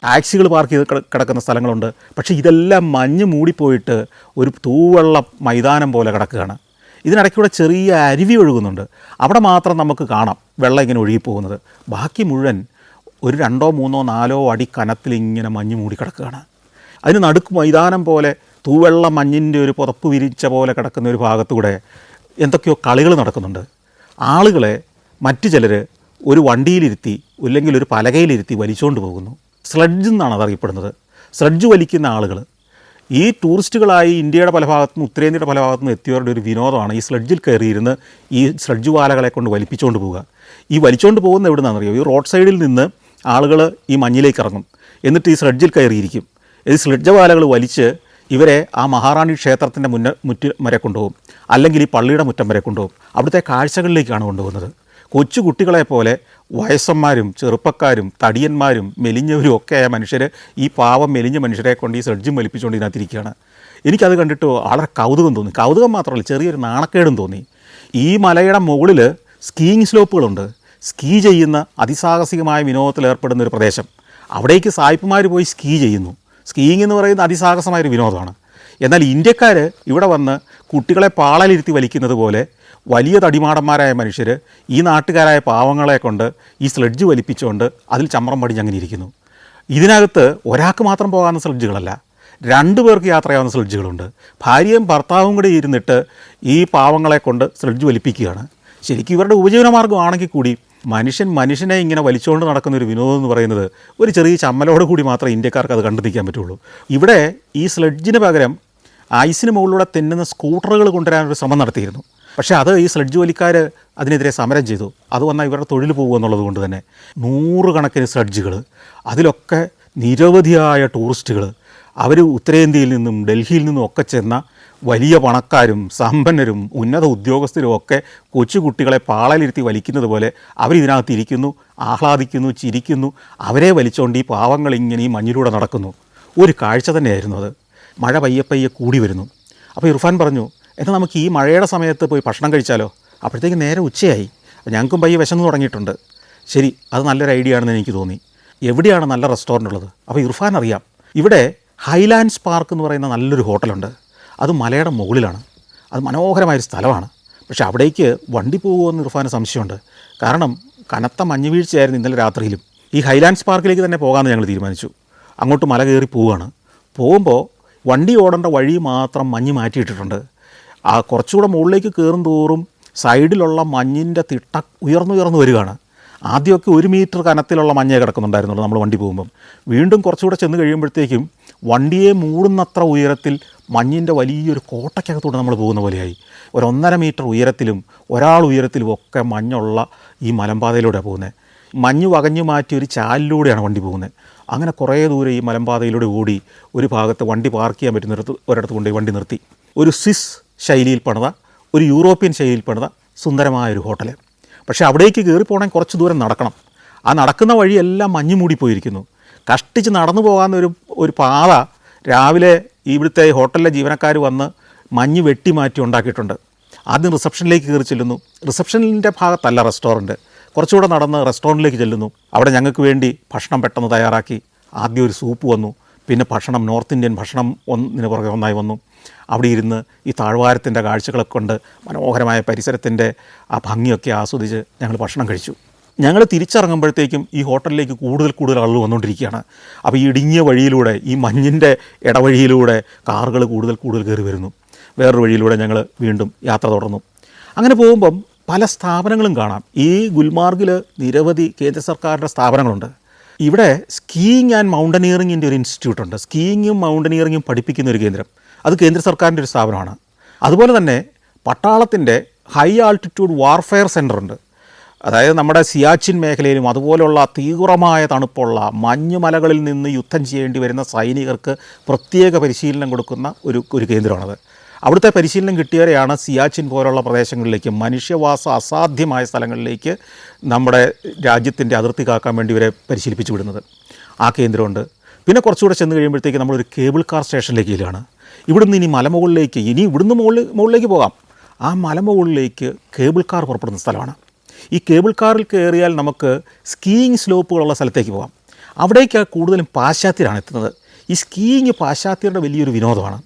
ടാക്സികൾ പാർക്ക് ചെയ്ത് കിടക്കുന്ന സ്ഥലങ്ങളുണ്ട്. പക്ഷേ ഇതെല്ലാം മഞ്ഞ് മൂടിപ്പോയിട്ട് ഒരു തൂവെള്ള മൈതാനം പോലെ കിടക്കുകയാണ്. ഇതിനിടയ്ക്കൂടെ ചെറിയ അരുവി ഒഴുകുന്നുണ്ട്. അവിടെ മാത്രം നമുക്ക് കാണാം വെള്ളം ഇങ്ങനെ ഒഴുകിപ്പോകുന്നത്. ബാക്കി മുഴുവൻ ഒരു 2, 3, 4 അടി കനത്തിൽ ഇങ്ങനെ മഞ്ഞ് മൂടി കിടക്കുകയാണ്. അതിന് നടുക്ക് മൈതാനം പോലെ തൂവെള്ള മഞ്ഞിൻ്റെ ഒരു പുതപ്പ് വിരിച്ച പോലെ കിടക്കുന്ന ഒരു ഭാഗത്തൂടെ എന്തൊക്കെയോ കളികൾ നടക്കുന്നുണ്ട്. ആളുകളെ മറ്റു ചിലർ ഒരു വണ്ടിയിലിരുത്തി അല്ലെങ്കിൽ ഒരു പലകയിലിരുത്തി വലിച്ചുകൊണ്ട് പോകുന്നു. സ്ലഡ്ജ് എന്നാണ് അതറിയപ്പെടുന്നത്. സ്ലഡ്ജ് വലിക്കുന്ന ആളുകൾ ഈ ടൂറിസ്റ്റുകളായി ഇന്ത്യയുടെ പല ഭാഗത്തുനിന്ന് ഉത്തരേന്ത്യയുടെ പല ഭാഗത്തുനിന്ന് എത്തിയവരുടെ ഒരു വിനോദമാണ് ഈ സ്ലഡ്ജിൽ കയറിയിരുന്ന് ഈ സ്ലഡ്ജ് വാലകളെ കൊണ്ട് വലിപ്പിച്ചുകൊണ്ട് പോവുക. ഈ വലിച്ചുകൊണ്ട് പോകുന്ന എവിടെ നിന്നാണെന്നറിയോ? ഈ റോഡ് സൈഡിൽ നിന്ന് ആളുകൾ ഈ മഞ്ഞിലേക്ക് ഇറങ്ങും, എന്നിട്ട് ഈ സ്ലഡ്ജിൽ കയറിയിരിക്കും. ഈ സ്ലഡ്ജ് വാലകൾ വലിച്ച് ഇവരെ ആ മഹാറാണി ക്ഷേത്രത്തിൻ്റെ മുറ്റം വരെ കൊണ്ടുപോകും, അല്ലെങ്കിൽ ഈ പള്ളിയുടെ മുറ്റം വരെ കൊണ്ടുപോകും. അവിടുത്തെ കാഴ്ചകളിലേക്കാണ് കൊണ്ടുപോകുന്നത്. കൊച്ചു കുട്ടികളെപ്പോലെ വയസ്സന്മാരും ചെറുപ്പക്കാരും തടിയന്മാരും മെലിഞ്ഞവരും ഒക്കെ ആയ മനുഷ്യർ ഈ പാവം മെലിഞ്ഞ മനുഷ്യരെ കൊണ്ട് ഈ സ്ലഡ്ജും വലിപ്പിച്ചുകൊണ്ട് ഇതിനകത്തിരിക്കുകയാണ്. എനിക്കത് കണ്ടിട്ട് വളരെ കൗതുകം തോന്നി. കൗതുകം മാത്രമല്ല, ചെറിയൊരു നാണക്കേടും തോന്നി. ഈ മലയുടെ മുകളിൽ സ്കീയിങ് സ്ലോപ്പുകളുണ്ട്. സ്കീ ചെയ്യുന്ന അതിസാഹസികമായ വിനോദത്തിൽ ഏർപ്പെടുന്ന ഒരു പ്രദേശം. അവിടേക്ക് സായിപ്പുമാർ പോയി സ്കീ ചെയ്യുന്നു. സ്കീയിങ് എന്ന് പറയുന്ന അതിസാഹസമായൊരു വിനോദമാണ്. എന്നാൽ ഇന്ത്യക്കാർ ഇവിടെ വന്ന് കുട്ടികളെ പാളലിരുത്തി വലിക്കുന്നത് പോലെ വലിയ തടിമാടന്മാരായ മനുഷ്യർ ഈ നാട്ടുകാരായ പാവങ്ങളെ കൊണ്ട് ഈ സ്ലഡ്ജ് വലിപ്പിച്ചുകൊണ്ട് അതിൽ ചമ്രം പടിഞ്ഞ് അങ്ങനെ ഇരിക്കുന്നു. ഇതിനകത്ത് ഒരാൾക്ക് മാത്രം പോകാവുന്ന സ്ലഡ്ജുകളല്ല, 2 പേർക്ക് യാത്ര ചെയ്യാവുന്ന സ്ലഡ്ജുകളുണ്ട്. ഭാര്യയും ഭർത്താവും കൂടി ഇരുന്നിട്ട് ഈ പാവങ്ങളെ കൊണ്ട് സ്ലഡ്ജ് വലിപ്പിക്കുകയാണ്. ശരിക്കും ഇവരുടെ ഉപജീവനമാർഗ്ഗമാണെങ്കിൽ കൂടി മനുഷ്യനെ ഇങ്ങനെ വലിച്ചുകൊണ്ട് നടക്കുന്ന ഒരു വിനോദം എന്ന് പറയുന്നത് ഒരു ചെറിയ ചമ്മലോട് കൂടി മാത്രമേ ഇന്ത്യക്കാർക്ക് അത് കണ്ടെത്തിക്കാൻ പറ്റുള്ളൂ. ഇവിടെ ഈ സ്ലഡ്ജിന് പകരം ഐസിന് മുകളിലൂടെ തെന്നുന്ന സ്കൂട്ടറുകൾ കൊണ്ടുവരാനൊരു ശ്രമം നടത്തിയിരുന്നു. പക്ഷേ അത് ഈ സ്ലഡ്ജ് വലിക്കാർ അതിനെതിരെ സമരം ചെയ്തു. അത് വന്നാൽ ഇവരുടെ തൊഴിൽ പോകുക എന്നുള്ളത് കൊണ്ട് തന്നെ 100 കണക്കിന് സ്ലഡ്ജുകൾ, അതിലൊക്കെ നിരവധിയായ ടൂറിസ്റ്റുകൾ, അവർ ഉത്തരേന്ത്യയിൽ നിന്നും ഡൽഹിയിൽ നിന്നും ഒക്കെ ചെന്ന വലിയ പണക്കാരും സമ്പന്നരും ഉന്നത ഉദ്യോഗസ്ഥരും ഒക്കെ കൊച്ചുകുട്ടികളെ പാളലിരുത്തി വലിക്കുന്നത് പോലെ അവരിതിനകത്ത് ഇരിക്കുന്നു, ആഹ്ലാദിക്കുന്നു, ചിരിക്കുന്നു. അവരെ വലിച്ചുകൊണ്ട് ഈ പാവങ്ങൾ ഇങ്ങനെ ഈ മഞ്ഞിലൂടെ നടക്കുന്നു. ഒരു കാഴ്ച തന്നെയായിരുന്നു അത്. മഴ പയ്യെ കൂടി വരുന്നു. അപ്പോൾ ഇർഫാൻ പറഞ്ഞു, എന്നാൽ നമുക്ക് ഈ മഴയുടെ സമയത്ത് പോയി ഭക്ഷണം കഴിച്ചാലോ? അപ്പോഴത്തേക്ക് നേരെ ഉച്ചയായി. ഞങ്ങൾക്കും പയ്യെ വിശന്ന് തുടങ്ങിയിട്ടുണ്ട്. ശരി, അത് നല്ലൊരു ഐഡിയ ആണെന്ന് എനിക്ക് തോന്നി. എവിടെയാണ് നല്ല റെസ്റ്റോറൻ്റ് ഉള്ളത്? അപ്പോൾ ഇർഫാൻ അറിയാം, ഇവിടെ ഹൈലാൻഡ്സ് പാർക്ക് എന്ന് പറയുന്ന നല്ലൊരു ഹോട്ടലുണ്ട്. അത് മലയുടെ മുകളിലാണ്. അത് മനോഹരമായൊരു സ്ഥലമാണ്. പക്ഷേ അവിടേക്ക് വണ്ടി പോകുമെന്ന് ഇർഫാന് സംശയമുണ്ട്. കാരണം കനത്ത മഞ്ഞ് വീഴ്ചയായിരുന്നു ഇന്നലെ രാത്രിയിലും. ഈ ഹൈലാൻഡ്സ് പാർക്കിലേക്ക് തന്നെ പോകാമെന്ന് ഞങ്ങൾ തീരുമാനിച്ചു. അങ്ങോട്ട് മല കയറി പോവുകയാണ്. പോകുമ്പോൾ വണ്ടി ഓടേണ്ട വഴി മാത്രം മഞ്ഞ് മാറ്റിയിട്ടിട്ടുണ്ട്. ആ കുറച്ചുകൂടെ മുകളിലേക്ക് കയറും തോറും സൈഡിലുള്ള മഞ്ഞിൻ്റെ തിട്ട ഉയർന്നു വരികയാണ്. ആദ്യമൊക്കെ 1 മീറ്റർ കനത്തിലുള്ള മഞ്ഞേ കിടക്കുന്നുണ്ടായിരുന്നുള്ളൂ നമ്മൾ വണ്ടി പോകുമ്പം. വീണ്ടും കുറച്ചുകൂടെ ചെന്ന് കഴിയുമ്പോഴത്തേക്കും വണ്ടിയെ മൂടുന്നത്ര ഉയരത്തിൽ മഞ്ഞിൻ്റെ വലിയൊരു കോട്ടയ്ക്കകത്തൂടെ നമ്മൾ പോകുന്ന പോലെയായി. 1.5 മീറ്റർ ഉയരത്തിലും ഒരാൾ ഉയരത്തിലും ഒക്കെ മഞ്ഞുള്ള ഈ മലമ്പാതയിലൂടെ പോകുന്നത്. മഞ്ഞ് വകഞ്ഞു മാറ്റി ഒരു ചാലിലൂടെയാണ് വണ്ടി പോകുന്നത്. അങ്ങനെ കുറേ ദൂരം ഈ മലമ്പാതയിലൂടെ ഓടി ഒരു ഭാഗത്ത് വണ്ടി പാർക്ക് ചെയ്യാൻ പറ്റുന്നിടത്ത് ഒരിടത്ത് കൊണ്ടുപോയി വണ്ടി നിർത്തി. ഒരു സ്വിസ് ശൈലിയിൽ പണിത, ഒരു യൂറോപ്യൻ ശൈലിയിൽ പണിത സുന്ദരമായൊരു ഹോട്ടൽ. പക്ഷേ അവിടേക്ക് കയറിപ്പോകണമെങ്കിൽ കുറച്ച് ദൂരം നടക്കണം. ആ നടക്കുന്ന വഴിയെല്ലാം മഞ്ഞ് മൂടിപ്പോയിരിക്കുന്നു. കഷ്ടിച്ച് നടന്നു പോകാവുന്ന ഒരു പാത രാവിലെ ഇവിടുത്തെ ഹോട്ടലിലെ ജീവനക്കാർ വന്ന് മഞ്ഞ് വെട്ടി മാറ്റി ഉണ്ടാക്കിയിട്ടുണ്ട്. ആദ്യം റിസപ്ഷനിലേക്ക് കയറി ചെല്ലുന്നു. റിസപ്ഷനിൻ്റെ ഭാഗത്തല്ല റെസ്റ്റോറൻറ്റ്. കുറച്ചുകൂടെ നടന്ന് റെസ്റ്റോറൻറ്റിലേക്ക് ചെല്ലുന്നു. അവിടെ ഞങ്ങൾക്ക് വേണ്ടി ഭക്ഷണം പെട്ടെന്ന് തയ്യാറാക്കി. ആദ്യം ഒരു സൂപ്പ് വന്നു, പിന്നെ ഭക്ഷണം, നോർത്ത് ഇന്ത്യൻ ഭക്ഷണം ഒന്നിന് പുറകെ ഒന്നായി വന്നു. അവിടെ ഇരുന്ന് ഈ താഴ്വാരത്തിൻ്റെ കാഴ്ചകളൊക്കെ കൊണ്ട് മനോഹരമായ പരിസരത്തിൻ്റെ ആ ഭംഗിയൊക്കെ ആസ്വദിച്ച് ഞങ്ങൾ ഭക്ഷണം കഴിച്ചു. ഞങ്ങൾ തിരിച്ചിറങ്ങുമ്പോഴത്തേക്കും ഈ ഹോട്ടലിലേക്ക് കൂടുതൽ ആളുകൾ വന്നുകൊണ്ടിരിക്കുകയാണ്. അപ്പോൾ ഈ ഇടുങ്ങിയ വഴിയിലൂടെ, ഈ മഞ്ഞിൻ്റെ ഇടവഴിയിലൂടെ കാറുകൾ കൂടുതൽ കയറി വരുന്നു. വേറൊരു വഴിയിലൂടെ ഞങ്ങൾ വീണ്ടും യാത്ര തുടർന്നു. അങ്ങനെ പോകുമ്പം പല സ്ഥാപനങ്ങളും കാണാം. ഈ ഗുൽമാർഗിൽ നിരവധി കേന്ദ്ര സർക്കാരിൻ്റെ സ്ഥാപനങ്ങളുണ്ട്. ഇവിടെ സ്കീയിങ് ആൻഡ് മൗണ്ടനിയറിങ്ങിൻ്റെ ഒരു ഇൻസ്റ്റിറ്റ്യൂട്ടുണ്ട്. സ്കീയിങ്ങും മൗണ്ടനിയറിങ്ങും പഠിപ്പിക്കുന്ന ഒരു കേന്ദ്രം. അത് കേന്ദ്ര സർക്കാരിൻ്റെ ഒരു സ്ഥാപനമാണ്. അതുപോലെ തന്നെ പട്ടാളത്തിൻ്റെ ഹൈ ആൾട്ടിറ്റ്യൂഡ് വാർഫെയർ സെൻ്ററുണ്ട്. അതായത് നമ്മുടെ സിയാച്ചിൻ മേഖലയിലും അതുപോലുള്ള തീവ്രമായ തണുപ്പുള്ള മഞ്ഞുമലകളിൽ നിന്ന് യുദ്ധം ചെയ്യേണ്ടി വരുന്ന സൈനികർക്ക് പ്രത്യേക പരിശീലനം കൊടുക്കുന്ന ഒരു കേന്ദ്രമാണത്. അവിടുത്തെ പരിശീലനം കിട്ടിയവരെയാണ് സിയാച്ചിൻ പോലുള്ള പ്രദേശങ്ങളിലേക്ക്, മനുഷ്യവാസം അസാധ്യമായ സ്ഥലങ്ങളിലേക്ക് നമ്മുടെ രാജ്യത്തിൻ്റെ അതിർത്തി കാക്കാൻ വേണ്ടി ഇവരെ പരിശീലിപ്പിച്ചു വിടുന്നത്. ആ കേന്ദ്രമുണ്ട്. പിന്നെ കുറച്ചുകൂടെ ചെന്ന് കഴിയുമ്പോഴത്തേക്ക് നമ്മളൊരു കേബിൾ കാർ സ്റ്റേഷനിലേക്ക് ചെല്ലുകയാണ്. ഇവിടുന്ന് ഇനി മലമുകളിലേക്ക്, ഇവിടുന്ന് മുകളിലേക്ക് പോകാം. ആ മലമുകളിലേക്ക് കേബിൾ കാർ പുറപ്പെടുന്ന സ്ഥലമാണ്. ഈ കേബിൾ കാറിൽ കയറിയാൽ നമുക്ക് സ്കീയിങ് സ്ലോപ്പുകളുള്ള സ്ഥലത്തേക്ക് പോകാം. അവിടേക്ക് കൂടുതലും പാശ്ചാത്യരാണ് എത്തുന്നത്. ഈ സ്കീയിങ് പാശ്ചാത്യരുടെ വലിയൊരു വിനോദമാണ്.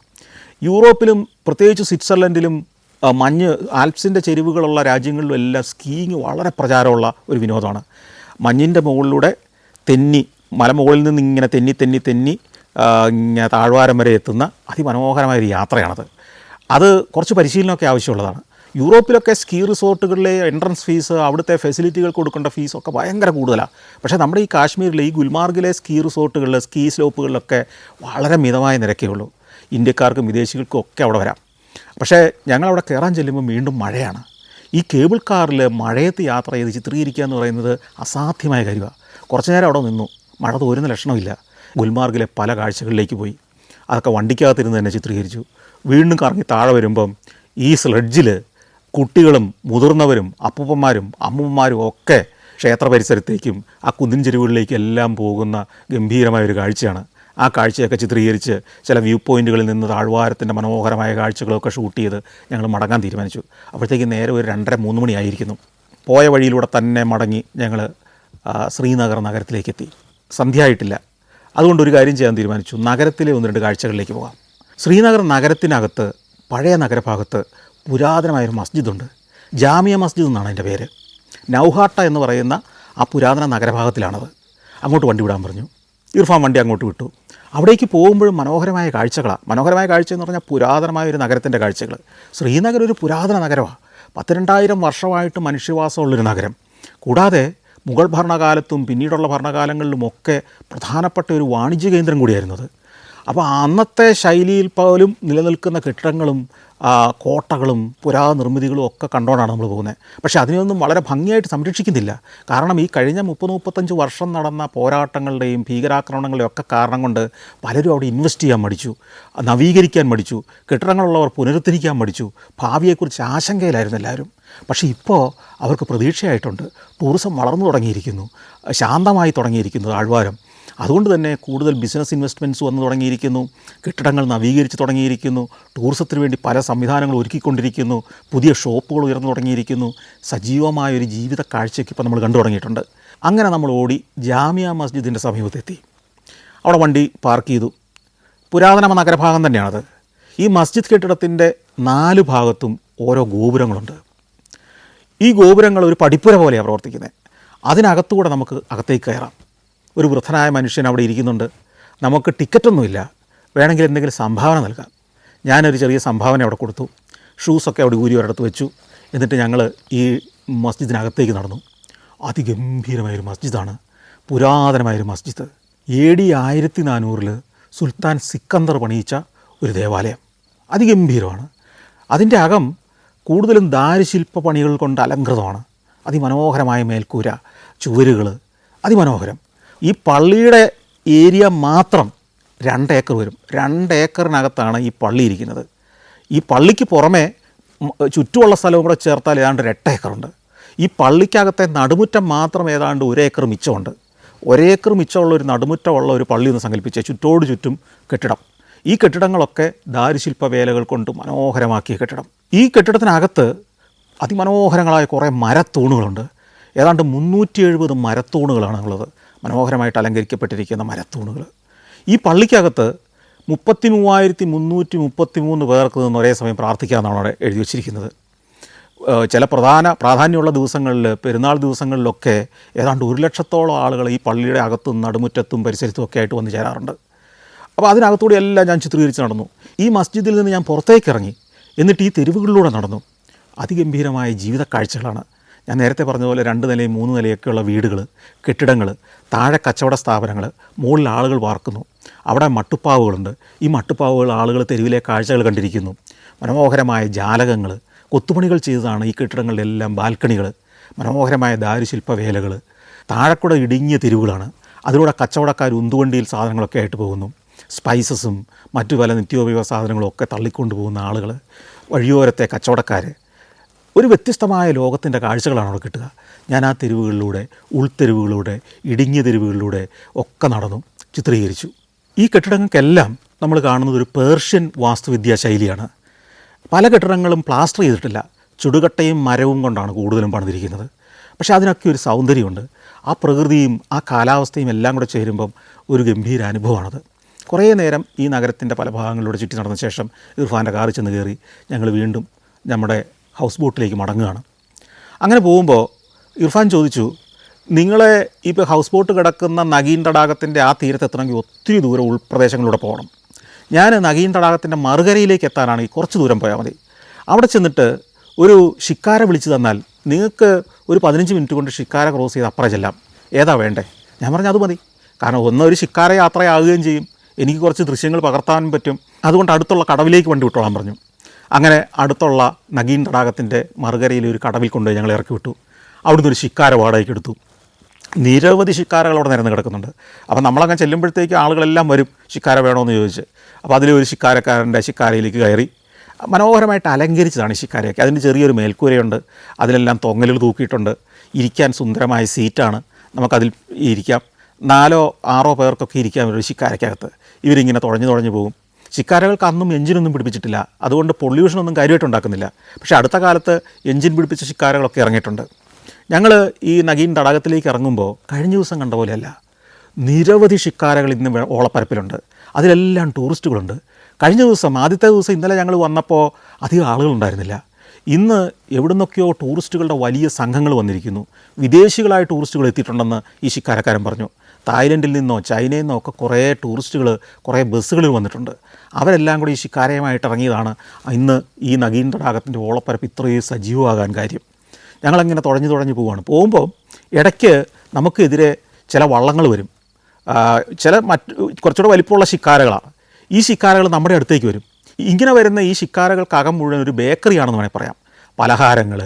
യൂറോപ്പിലും പ്രത്യേകിച്ച് സ്വിറ്റ്സർലൻഡിലും മഞ്ഞ് ആൽപ്സിൻ്റെ ചെരിവുകളുള്ള രാജ്യങ്ങളിലും എല്ലാം സ്കീയിങ് വളരെ പ്രചാരമുള്ള ഒരു വിനോദമാണ്. മഞ്ഞിൻ്റെ മുകളിലൂടെ തെന്നി മലമുകളിൽ നിന്ന് ഇങ്ങനെ തെന്നി ഇങ്ങനെ താഴ്വാരം വരെ എത്തുന്ന അതിമനോഹരമായൊരു യാത്രയാണത്. അത് കുറച്ച് പരിശീലനമൊക്കെ ആവശ്യമുള്ളതാണ്. യൂറോപ്പിലൊക്കെ സ്കീ റിസോർട്ടുകളിലെ എൻട്രൻസ് ഫീസ്, അവിടുത്തെ ഫെസിലിറ്റികൾക്ക് കൊടുക്കേണ്ട ഫീസൊക്കെ ഭയങ്കര കൂടുതലാണ്. പക്ഷേ നമ്മുടെ ഈ കാശ്മീരിലെ ഈ ഗുൽമാർഗിലെ സ്കീ റിസോർട്ടുകളിൽ, സ്കീ സ്ലോപ്പുകളിലൊക്കെ വളരെ മിതമായ നിരക്കേ ഉള്ളൂ. ഇന്ത്യക്കാർക്കും വിദേശികൾക്കും ഒക്കെ അവിടെ വരാം. പക്ഷേ ഞങ്ങളവിടെ കയറാൻ ചെല്ലുമ്പോൾ വീണ്ടും മഴയാണ്. ഈ കേബിൾ കാറിൽ മഴയത്ത് യാത്ര ചെയ്ത് ചിത്രീകരിക്കുക എന്ന് പറയുന്നത് അസാധ്യമായ കാര്യമാണ്. കുറച്ച് നേരം അവിടെ നിന്നു, മഴ തോരുന്ന ലക്ഷണമില്ല. ഗുൽമാർഗിലെ പല കാഴ്ചകളിലേക്ക് പോയി. അതൊക്കെ വണ്ടിക്കകത്തിരുന്ന് തന്നെ ചിത്രീകരിച്ചു. വീണ്ടും കറങ്ങി താഴെ വരുമ്പം ഈ സ്ലെഡ്ജിൽ കുട്ടികളും മുതിർന്നവരും അപ്പൂപ്പന്മാരും അമ്മൂമ്മമാരും ഒക്കെ ക്ഷേത്ര പരിസരത്തേക്കും ആ കുന്നിൻ ചെരുവുകളിലേക്കും എല്ലാം പോകുന്ന ഗംഭീരമായൊരു കാഴ്ചയാണ്. ആ കാഴ്ചയൊക്കെ ചിത്രീകരിച്ച് ചില വ്യൂ പോയിൻറ്റുകളിൽ നിന്ന് താഴ്വാരത്തിൻ്റെ മനോഹരമായ കാഴ്ചകളൊക്കെ ഷൂട്ട് ചെയ്ത് ഞങ്ങൾ മടങ്ങാൻ തീരുമാനിച്ചു. അപ്പോഴത്തേക്ക് നേരെ ഒരു 2:30-3 മണിയായിരിക്കുന്നു. പോയ വഴിയിലൂടെ തന്നെ മടങ്ങി ഞങ്ങൾ ശ്രീനഗർ നഗരത്തിലേക്കെത്തി. സന്ധ്യയായിട്ടില്ല. അതുകൊണ്ട് ഒരു കാര്യം ചെയ്യാൻ തീരുമാനിച്ചു. നഗരത്തിലെ 1-2 കാഴ്ചകളിലേക്ക് പോകാം. ശ്രീനഗർ നഗരത്തിനകത്ത് പഴയ നഗരഭാഗത്ത് പുരാതനമായൊരു മസ്ജിദുണ്ട്. ജാമിയ മസ്ജിദ് എന്നാണ് അതിൻ്റെ പേര്. നൗഹാട്ട എന്ന് പറയുന്ന ആ പുരാതന നഗരഭാഗത്തിലാണത്. അങ്ങോട്ട് വണ്ടി വിടാൻ പറഞ്ഞു. ഇർഫാൻ വണ്ടി അങ്ങോട്ട് വിട്ടു. അവിടേക്ക് പോകുമ്പോഴും മനോഹരമായ കാഴ്ചകളാണ്. മനോഹരമായ കാഴ്ച എന്ന് പറഞ്ഞാൽ പുരാതനമായ ഒരു നഗരത്തിൻ്റെ കാഴ്ചകൾ. ശ്രീനഗർ ഒരു പുരാതന നഗരമാണ്. 12,000 വർഷമായിട്ട് മനുഷ്യവാസമുള്ളൊരു നഗരം. കൂടാതെ മുഗൾ ഭരണകാലത്തും പിന്നീടുള്ള ഭരണകാലങ്ങളിലുമൊക്കെ പ്രധാനപ്പെട്ട ഒരു വാണിജ്യ കേന്ദ്രം കൂടിയായിരുന്നത്. അപ്പോൾ അന്നത്തെ ശൈലിയിൽ പോലും നിലനിൽക്കുന്ന കെട്ടിടങ്ങളും കോട്ടകളും പുരാനിർമ്മിതികളും ഒക്കെ കണ്ടുകൊണ്ടാണ് നമ്മൾ പോകുന്നത്. പക്ഷേ അതിനെയൊന്നും വളരെ ഭംഗിയായിട്ട് സംരക്ഷിക്കുന്നില്ല. കാരണം ഈ കഴിഞ്ഞ 30-35 വർഷം നടന്ന പോരാട്ടങ്ങളുടെയും ഭീകരാക്രമണങ്ങളുടെയും ഒക്കെ കാരണം കൊണ്ട് പലരും അവിടെ ഇൻവെസ്റ്റ് ചെയ്യാൻ മടിച്ചു, നവീകരിക്കാൻ മടിച്ചു, കെട്ടിടങ്ങളുള്ളവർ പുനരുദ്ധരിക്കാൻ മടിച്ചു. ഭാവിയെക്കുറിച്ച് ആശങ്കയിലായിരുന്നു എല്ലാവരും. പക്ഷേ ഇപ്പോൾ അവർക്ക് പ്രതീക്ഷയായിട്ടുണ്ട്. ടൂറിസം വളർന്നു തുടങ്ങിയിരിക്കുന്നു, ശാന്തമായി തുടങ്ങിയിരിക്കുന്നു താഴ്വാരം. അതുകൊണ്ട് തന്നെ കൂടുതൽ ബിസിനസ് ഇൻവെസ്റ്റ്മെൻറ്റ്സ് വന്നു തുടങ്ങിയിരിക്കുന്നു, കെട്ടിടങ്ങൾ നവീകരിച്ച് തുടങ്ങിയിരിക്കുന്നു, ടൂറിസത്തിന് വേണ്ടി പല സംവിധാനങ്ങൾ ഒരുക്കിക്കൊണ്ടിരിക്കുന്നു, പുതിയ ഷോപ്പുകൾ ഉയർന്നു തുടങ്ങിയിരിക്കുന്നു. സജീവമായൊരു ജീവിത കാഴ്ചയ്ക്ക് ഇപ്പോൾ നമ്മൾ കണ്ടു തുടങ്ങിയിട്ടുണ്ട്. അങ്ങനെ നമ്മൾ ഓടി ജാമിയ മസ്ജിദിൻ്റെ സമീപത്തെത്തി. അവിടെ വണ്ടി പാർക്ക് ചെയ്തു. പുരാതന നഗരഭാഗം തന്നെയാണത്. ഈ മസ്ജിദ് കെട്ടിടത്തിൻ്റെ 4 ഭാഗത്തും ഓരോ ഗോപുരങ്ങളുണ്ട്. ഈ ഗോപുരങ്ങൾ ഒരു പടിപ്പുര പോലെയാണ് പ്രവർത്തിക്കുന്നത്. അതിനകത്തുകൂടെ നമുക്ക് അകത്തേക്ക് കയറാം. ഒരു വൃദ്ധനായ മനുഷ്യൻ അവിടെ ഇരിക്കുന്നുണ്ട്. നമുക്ക് ടിക്കറ്റൊന്നുമില്ല, വേണമെങ്കിൽ എന്തെങ്കിലും സംഭാവന നൽകാം. ഞാനൊരു ചെറിയ സംഭാവന അവിടെ കൊടുത്തു. ഷൂസൊക്കെ അവിടെ ഊരി ഒരിടത്ത് വെച്ചു. എന്നിട്ട് ഞങ്ങൾ ഈ മസ്ജിദിനകത്തേക്ക് നടന്നു. അതിഗംഭീരമായൊരു മസ്ജിദാണ്, പുരാതനമായൊരു മസ്ജിദ്. AD 1400 സുൽത്താൻ സിക്കന്ദർ പണിയിച്ച ഒരു ദേവാലയം. അതിഗംഭീരമാണ്. അതിൻ്റെ അകം കൂടുതലും ദാരുശില്പ പണികൾ കൊണ്ട് അലങ്കൃതമാണ്. അതിമനോഹരമായ മേൽക്കൂര, ചുവരുകൾ, അതിമനോഹരം. ഈ പള്ളിയുടെ ഏരിയ മാത്രം 2 ഏക്കർ വരും. 2 ഏക്കറിനകത്താണ് ഈ പള്ളി ഇരിക്കുന്നത്. ഈ പള്ളിക്ക് പുറമെ ചുറ്റുമുള്ള സ്ഥലവും കൂടെ ചേർത്താൽ ഏതാണ്ട് 8 ഏക്കറുണ്ട്. ഈ പള്ളിക്കകത്തെ നടുമുറ്റം മാത്രം ഏതാണ്ട് 1 ഏക്കർ മിച്ചമുണ്ട്. 1 ഏക്കർ മിച്ചമുള്ള ഒരു നടുമുറ്റമുള്ള ഒരു പള്ളി എന്ന് സങ്കല്പിച്ച് ചുറ്റോട് ചുറ്റും കെട്ടിടം. ഈ കെട്ടിടങ്ങളൊക്കെ ദാരുശില്പ വേലകൾ കൊണ്ട് മനോഹരമാക്കിയ കെട്ടിടം. ഈ കെട്ടിടത്തിനകത്ത് അതിമനോഹരങ്ങളായ കുറേ മരത്തൂണുകളുണ്ട്. ഏതാണ്ട് 370 മരത്തൂണുകളാണ് ഉള്ളത്. മനോഹരമായിട്ട് അലങ്കരിക്കപ്പെട്ടിരിക്കുന്ന മരത്തൂണുകൾ. ഈ പള്ളിക്കകത്ത് 33,333 പേർക്ക് നിന്ന് ഒരേ സമയം പ്രാർത്ഥിക്കാമെന്നാണ് അവിടെ എഴുതി വച്ചിരിക്കുന്നത്. ചില പ്രാധാന്യമുള്ള ദിവസങ്ങളിൽ, പെരുന്നാൾ ദിവസങ്ങളിലൊക്കെ ഏതാണ്ട് 1,00,000-ഓളം ആളുകൾ ഈ പള്ളിയുടെ അകത്തും നടുമുറ്റത്തും പരിസരത്തും ഒക്കെ ആയിട്ട് വന്നു ചേരാറുണ്ട്. അപ്പോൾ അതിനകത്തൂടെ എല്ലാം ഞാൻ ചിത്രീകരിച്ച് നടന്നു. ഈ മസ്ജിദിൽ നിന്ന് ഞാൻ പുറത്തേക്ക് ഇറങ്ങി. എന്നിട്ട് ഈ തെരുവുകളിലൂടെ നടന്നു. അതിഗംഭീരമായ ജീവിത കാഴ്ചകളാണ്. ഞാൻ നേരത്തെ പറഞ്ഞതുപോലെ 2 നിലയും 3 നിലയൊക്കെയുള്ള വീടുകൾ, കെട്ടിടങ്ങൾ, താഴെ കച്ചവട സ്ഥാപനങ്ങൾ, മുകളിൽ ആളുകൾ പാർക്കുന്നു. അവിടെ മട്ടുപ്പാവുകളുണ്ട്. ഈ മട്ടുപ്പാവുകൾ ആളുകൾ തെരുവിലെ കാഴ്ചകൾ കണ്ടിരിക്കുന്നു. മനോഹരമായ ജാലകങ്ങൾ, കൊത്തുപണികൾ ചെയ്തതാണ് ഈ കെട്ടിടങ്ങളിലെല്ലാം ബാൽക്കണികൾ. മനോഹരമായ ദാരുശില്പ വേലകൾ. താഴെക്കൂടെ ഇടുങ്ങിയ തെരുവുകളാണ്. അതിലൂടെ കച്ചവടക്കാർ ഉന്തുവണ്ടിയിൽ സാധനങ്ങളൊക്കെ ആയിട്ട് പോകുന്നു. സ്പൈസസും മറ്റു പല നിത്യോപയോഗ സാധനങ്ങളും ഒക്കെ തള്ളിക്കൊണ്ടു പോകുന്ന ആളുകൾ, വഴിയോരത്തെ കച്ചവടക്കാർ. ഒരു വ്യത്യസ്തമായ ലോകത്തിൻ്റെ കാഴ്ചകളാണ് അവിടെ കിട്ടുക. ഞാൻ ആ തെരുവുകളിലൂടെ, ഉൾത്തെരുവുകളിലൂടെ, ഇടുങ്ങിയ തെരുവുകളിലൂടെ ഒക്കെ നടന്നു ചിത്രീകരിച്ചു. ഈ കെട്ടിടങ്ങൾക്കെല്ലാം നമ്മൾ കാണുന്നത് ഒരു പേർഷ്യൻ വാസ്തുവിദ്യാ ശൈലിയാണ്. പല കെട്ടിടങ്ങളും പ്ലാസ്റ്റർ ചെയ്തിട്ടില്ല, ചുടുകട്ടയും മരവും കൊണ്ടാണ് കൂടുതലും പണിതിരിക്കുന്നത്. പക്ഷേ അതിനൊക്കെ ഒരു സൗന്ദര്യമുണ്ട്. ആ പ്രകൃതിയും ആ കാലാവസ്ഥയും എല്ലാം കൂടെ ചേരുമ്പം ഒരു ഗംഭീര അനുഭവമാണത്. കുറേ നേരം ഈ നഗരത്തിൻ്റെ പല ഭാഗങ്ങളിലൂടെ ചുറ്റി നടന്ന ശേഷം ഇർഫാൻ്റെ കാറിൽ ചെന്ന് കയറി ഞങ്ങൾ വീണ്ടും നമ്മുടെ ഹൗസ് ബോട്ടിലേക്ക് മടങ്ങുകയാണ്. അങ്ങനെ പോകുമ്പോൾ ഇർഫാൻ ചോദിച്ചു, നിങ്ങളെ ഇപ്പോൾ ഹൗസ് ബോട്ട് കിടക്കുന്ന നഗീൻ തടാകത്തിൻ്റെ ആ തീരത്തെത്തണമെങ്കിൽ ഒത്തിരി ദൂരം ഉൾപ്രദേശങ്ങളിലൂടെ പോകണം. ഞാൻ നഗീൻ തടാകത്തിൻ്റെ മറുകരയിലേക്ക് എത്താനാണെങ്കിൽ കുറച്ച് ദൂരം പോയാൽ മതി. അവിടെ ചെന്നിട്ട് ഒരു ഷിക്കാര വിളിച്ചു തന്നാൽ നിങ്ങൾക്ക് ഒരു 15 മിനിറ്റ് കൊണ്ട് ഷിക്കാര ക്രോസ് ചെയ്ത് അപ്പുറം ചെല്ലാം. ഏതാ വേണ്ടേ? ഞാൻ പറഞ്ഞു അത് മതി. കാരണം ഒരു ഷിക്കാര യാത്രയാകുകയും ചെയ്യും, എനിക്ക് കുറച്ച് ദൃശ്യങ്ങൾ പകർത്താനും പറ്റും. അതുകൊണ്ട് അടുത്തുള്ള കടവിലേക്ക് വണ്ടി വിട്ടോളാൻ പറഞ്ഞു. അങ്ങനെ അടുത്തുള്ള നഗീൻ തടാകത്തിൻ്റെ മറുകരയിൽ ഒരു കടവിൽ കൊണ്ടുപോയി ഞങ്ങൾ ഇറക്കി വിട്ടു. അവിടുന്ന് ഒരു ഷിക്കാര വാടകയ്ക്ക് എടുത്തു. നിരവധി ഷിക്കാരകൾ അവിടെ നിരന്ന് കിടക്കുന്നുണ്ട്. അപ്പോൾ നമ്മളങ്ങനെ ചെല്ലുമ്പോഴത്തേക്ക് ആളുകളെല്ലാം വരും ഷിക്കാര വേണമെന്ന് ചോദിച്ച്. അപ്പോൾ അതിലൊരു ഷിക്കാരക്കാരൻ്റെ ഷിക്കാരയിലേക്ക് കയറി. മനോഹരമായിട്ട് അലങ്കരിച്ചതാണ് ഈ ഷിക്കാരയൊക്കെ. അതിന് ചെറിയൊരു മേൽക്കൂരയുണ്ട്, അതിലെല്ലാം തൊങ്ങലുകൾ തൂക്കിയിട്ടുണ്ട്. ഇരിക്കാൻ സുന്ദരമായ സീറ്റാണ്, നമുക്കതിൽ ഇരിക്കാം. 4-6 പേർക്കൊക്കെ ഇരിക്കാൻ ഒരു ഷിക്കാരക്കകത്ത്. ഇവരിങ്ങനെ തുഴഞ്ഞു പോകും. ഷിക്കാരകൾക്ക് അന്നും എഞ്ചിനൊന്നും പിടിപ്പിച്ചിട്ടില്ല, അതുകൊണ്ട് പൊള്യൂഷനൊന്നും കാര്യമായിട്ട് ഉണ്ടാക്കുന്നില്ല. പക്ഷേ അടുത്ത കാലത്ത് എഞ്ചിൻ പിടിപ്പിച്ച ഷിക്കാരകളൊക്കെ ഇറങ്ങിയിട്ടുണ്ട്. ഞങ്ങൾ ഈ നഗീൻ തടാകത്തിലേക്ക് ഇറങ്ങുമ്പോൾ കഴിഞ്ഞ ദിവസം കണ്ട പോലെയല്ല, നിരവധി ഷിക്കാരകൾ ഇന്ന് ഓളപ്പരപ്പിലുണ്ട്. അതിലെല്ലാം ടൂറിസ്റ്റുകളുണ്ട്. കഴിഞ്ഞ ദിവസം ആദ്യത്തെ ദിവസം ഇന്നലെ ഞങ്ങൾ വന്നപ്പോൾ അധികം ആളുകളുണ്ടായിരുന്നില്ല. ഇന്ന് എവിടുന്നൊക്കെയോ ടൂറിസ്റ്റുകളുടെ വലിയ സംഘങ്ങൾ വന്നിരിക്കുന്നു. വിദേശികളായ ടൂറിസ്റ്റുകൾ എത്തിയിട്ടുണ്ടെന്ന് ഈ ഷിക്കാരക്കാരൻ പറഞ്ഞു. തായ്ലൻഡിൽ നിന്നോ ചൈനയിൽ നിന്നോ ഒക്കെ കുറേ ടൂറിസ്റ്റുകൾ കുറേ ബസ്സുകളിൽ വന്നിട്ടുണ്ട്. അവരെല്ലാം കൂടി ഈ ഷിക്കാരയുമായിട്ട് ഇറങ്ങിയതാണ് ഇന്ന് ഈ നഗീൻ തടാകത്തിൻ്റെ ഓളപ്പരപ്പ് ഇത്രയും സജീവമാകാൻ കാര്യം. ഞങ്ങളങ്ങനെ തുഴഞ്ഞു പോവുകയാണ്. പോകുമ്പോൾ ഇടയ്ക്ക് നമുക്കെതിരെ ചില വള്ളങ്ങൾ വരും. ചില കുറച്ചുകൂടെ വലിപ്പമുള്ള ഷിക്കാരകളാണ്. ഈ ഷിക്കാരകൾ നമ്മുടെ അടുത്തേക്ക് വരും. ഇങ്ങനെ വരുന്ന ഈ ഷിക്കാരകൾക്കകം മുഴുവൻ ഒരു ബേക്കറിയാണെന്ന് വേണമെങ്കിൽ പറയാം. പലഹാരങ്ങൾ,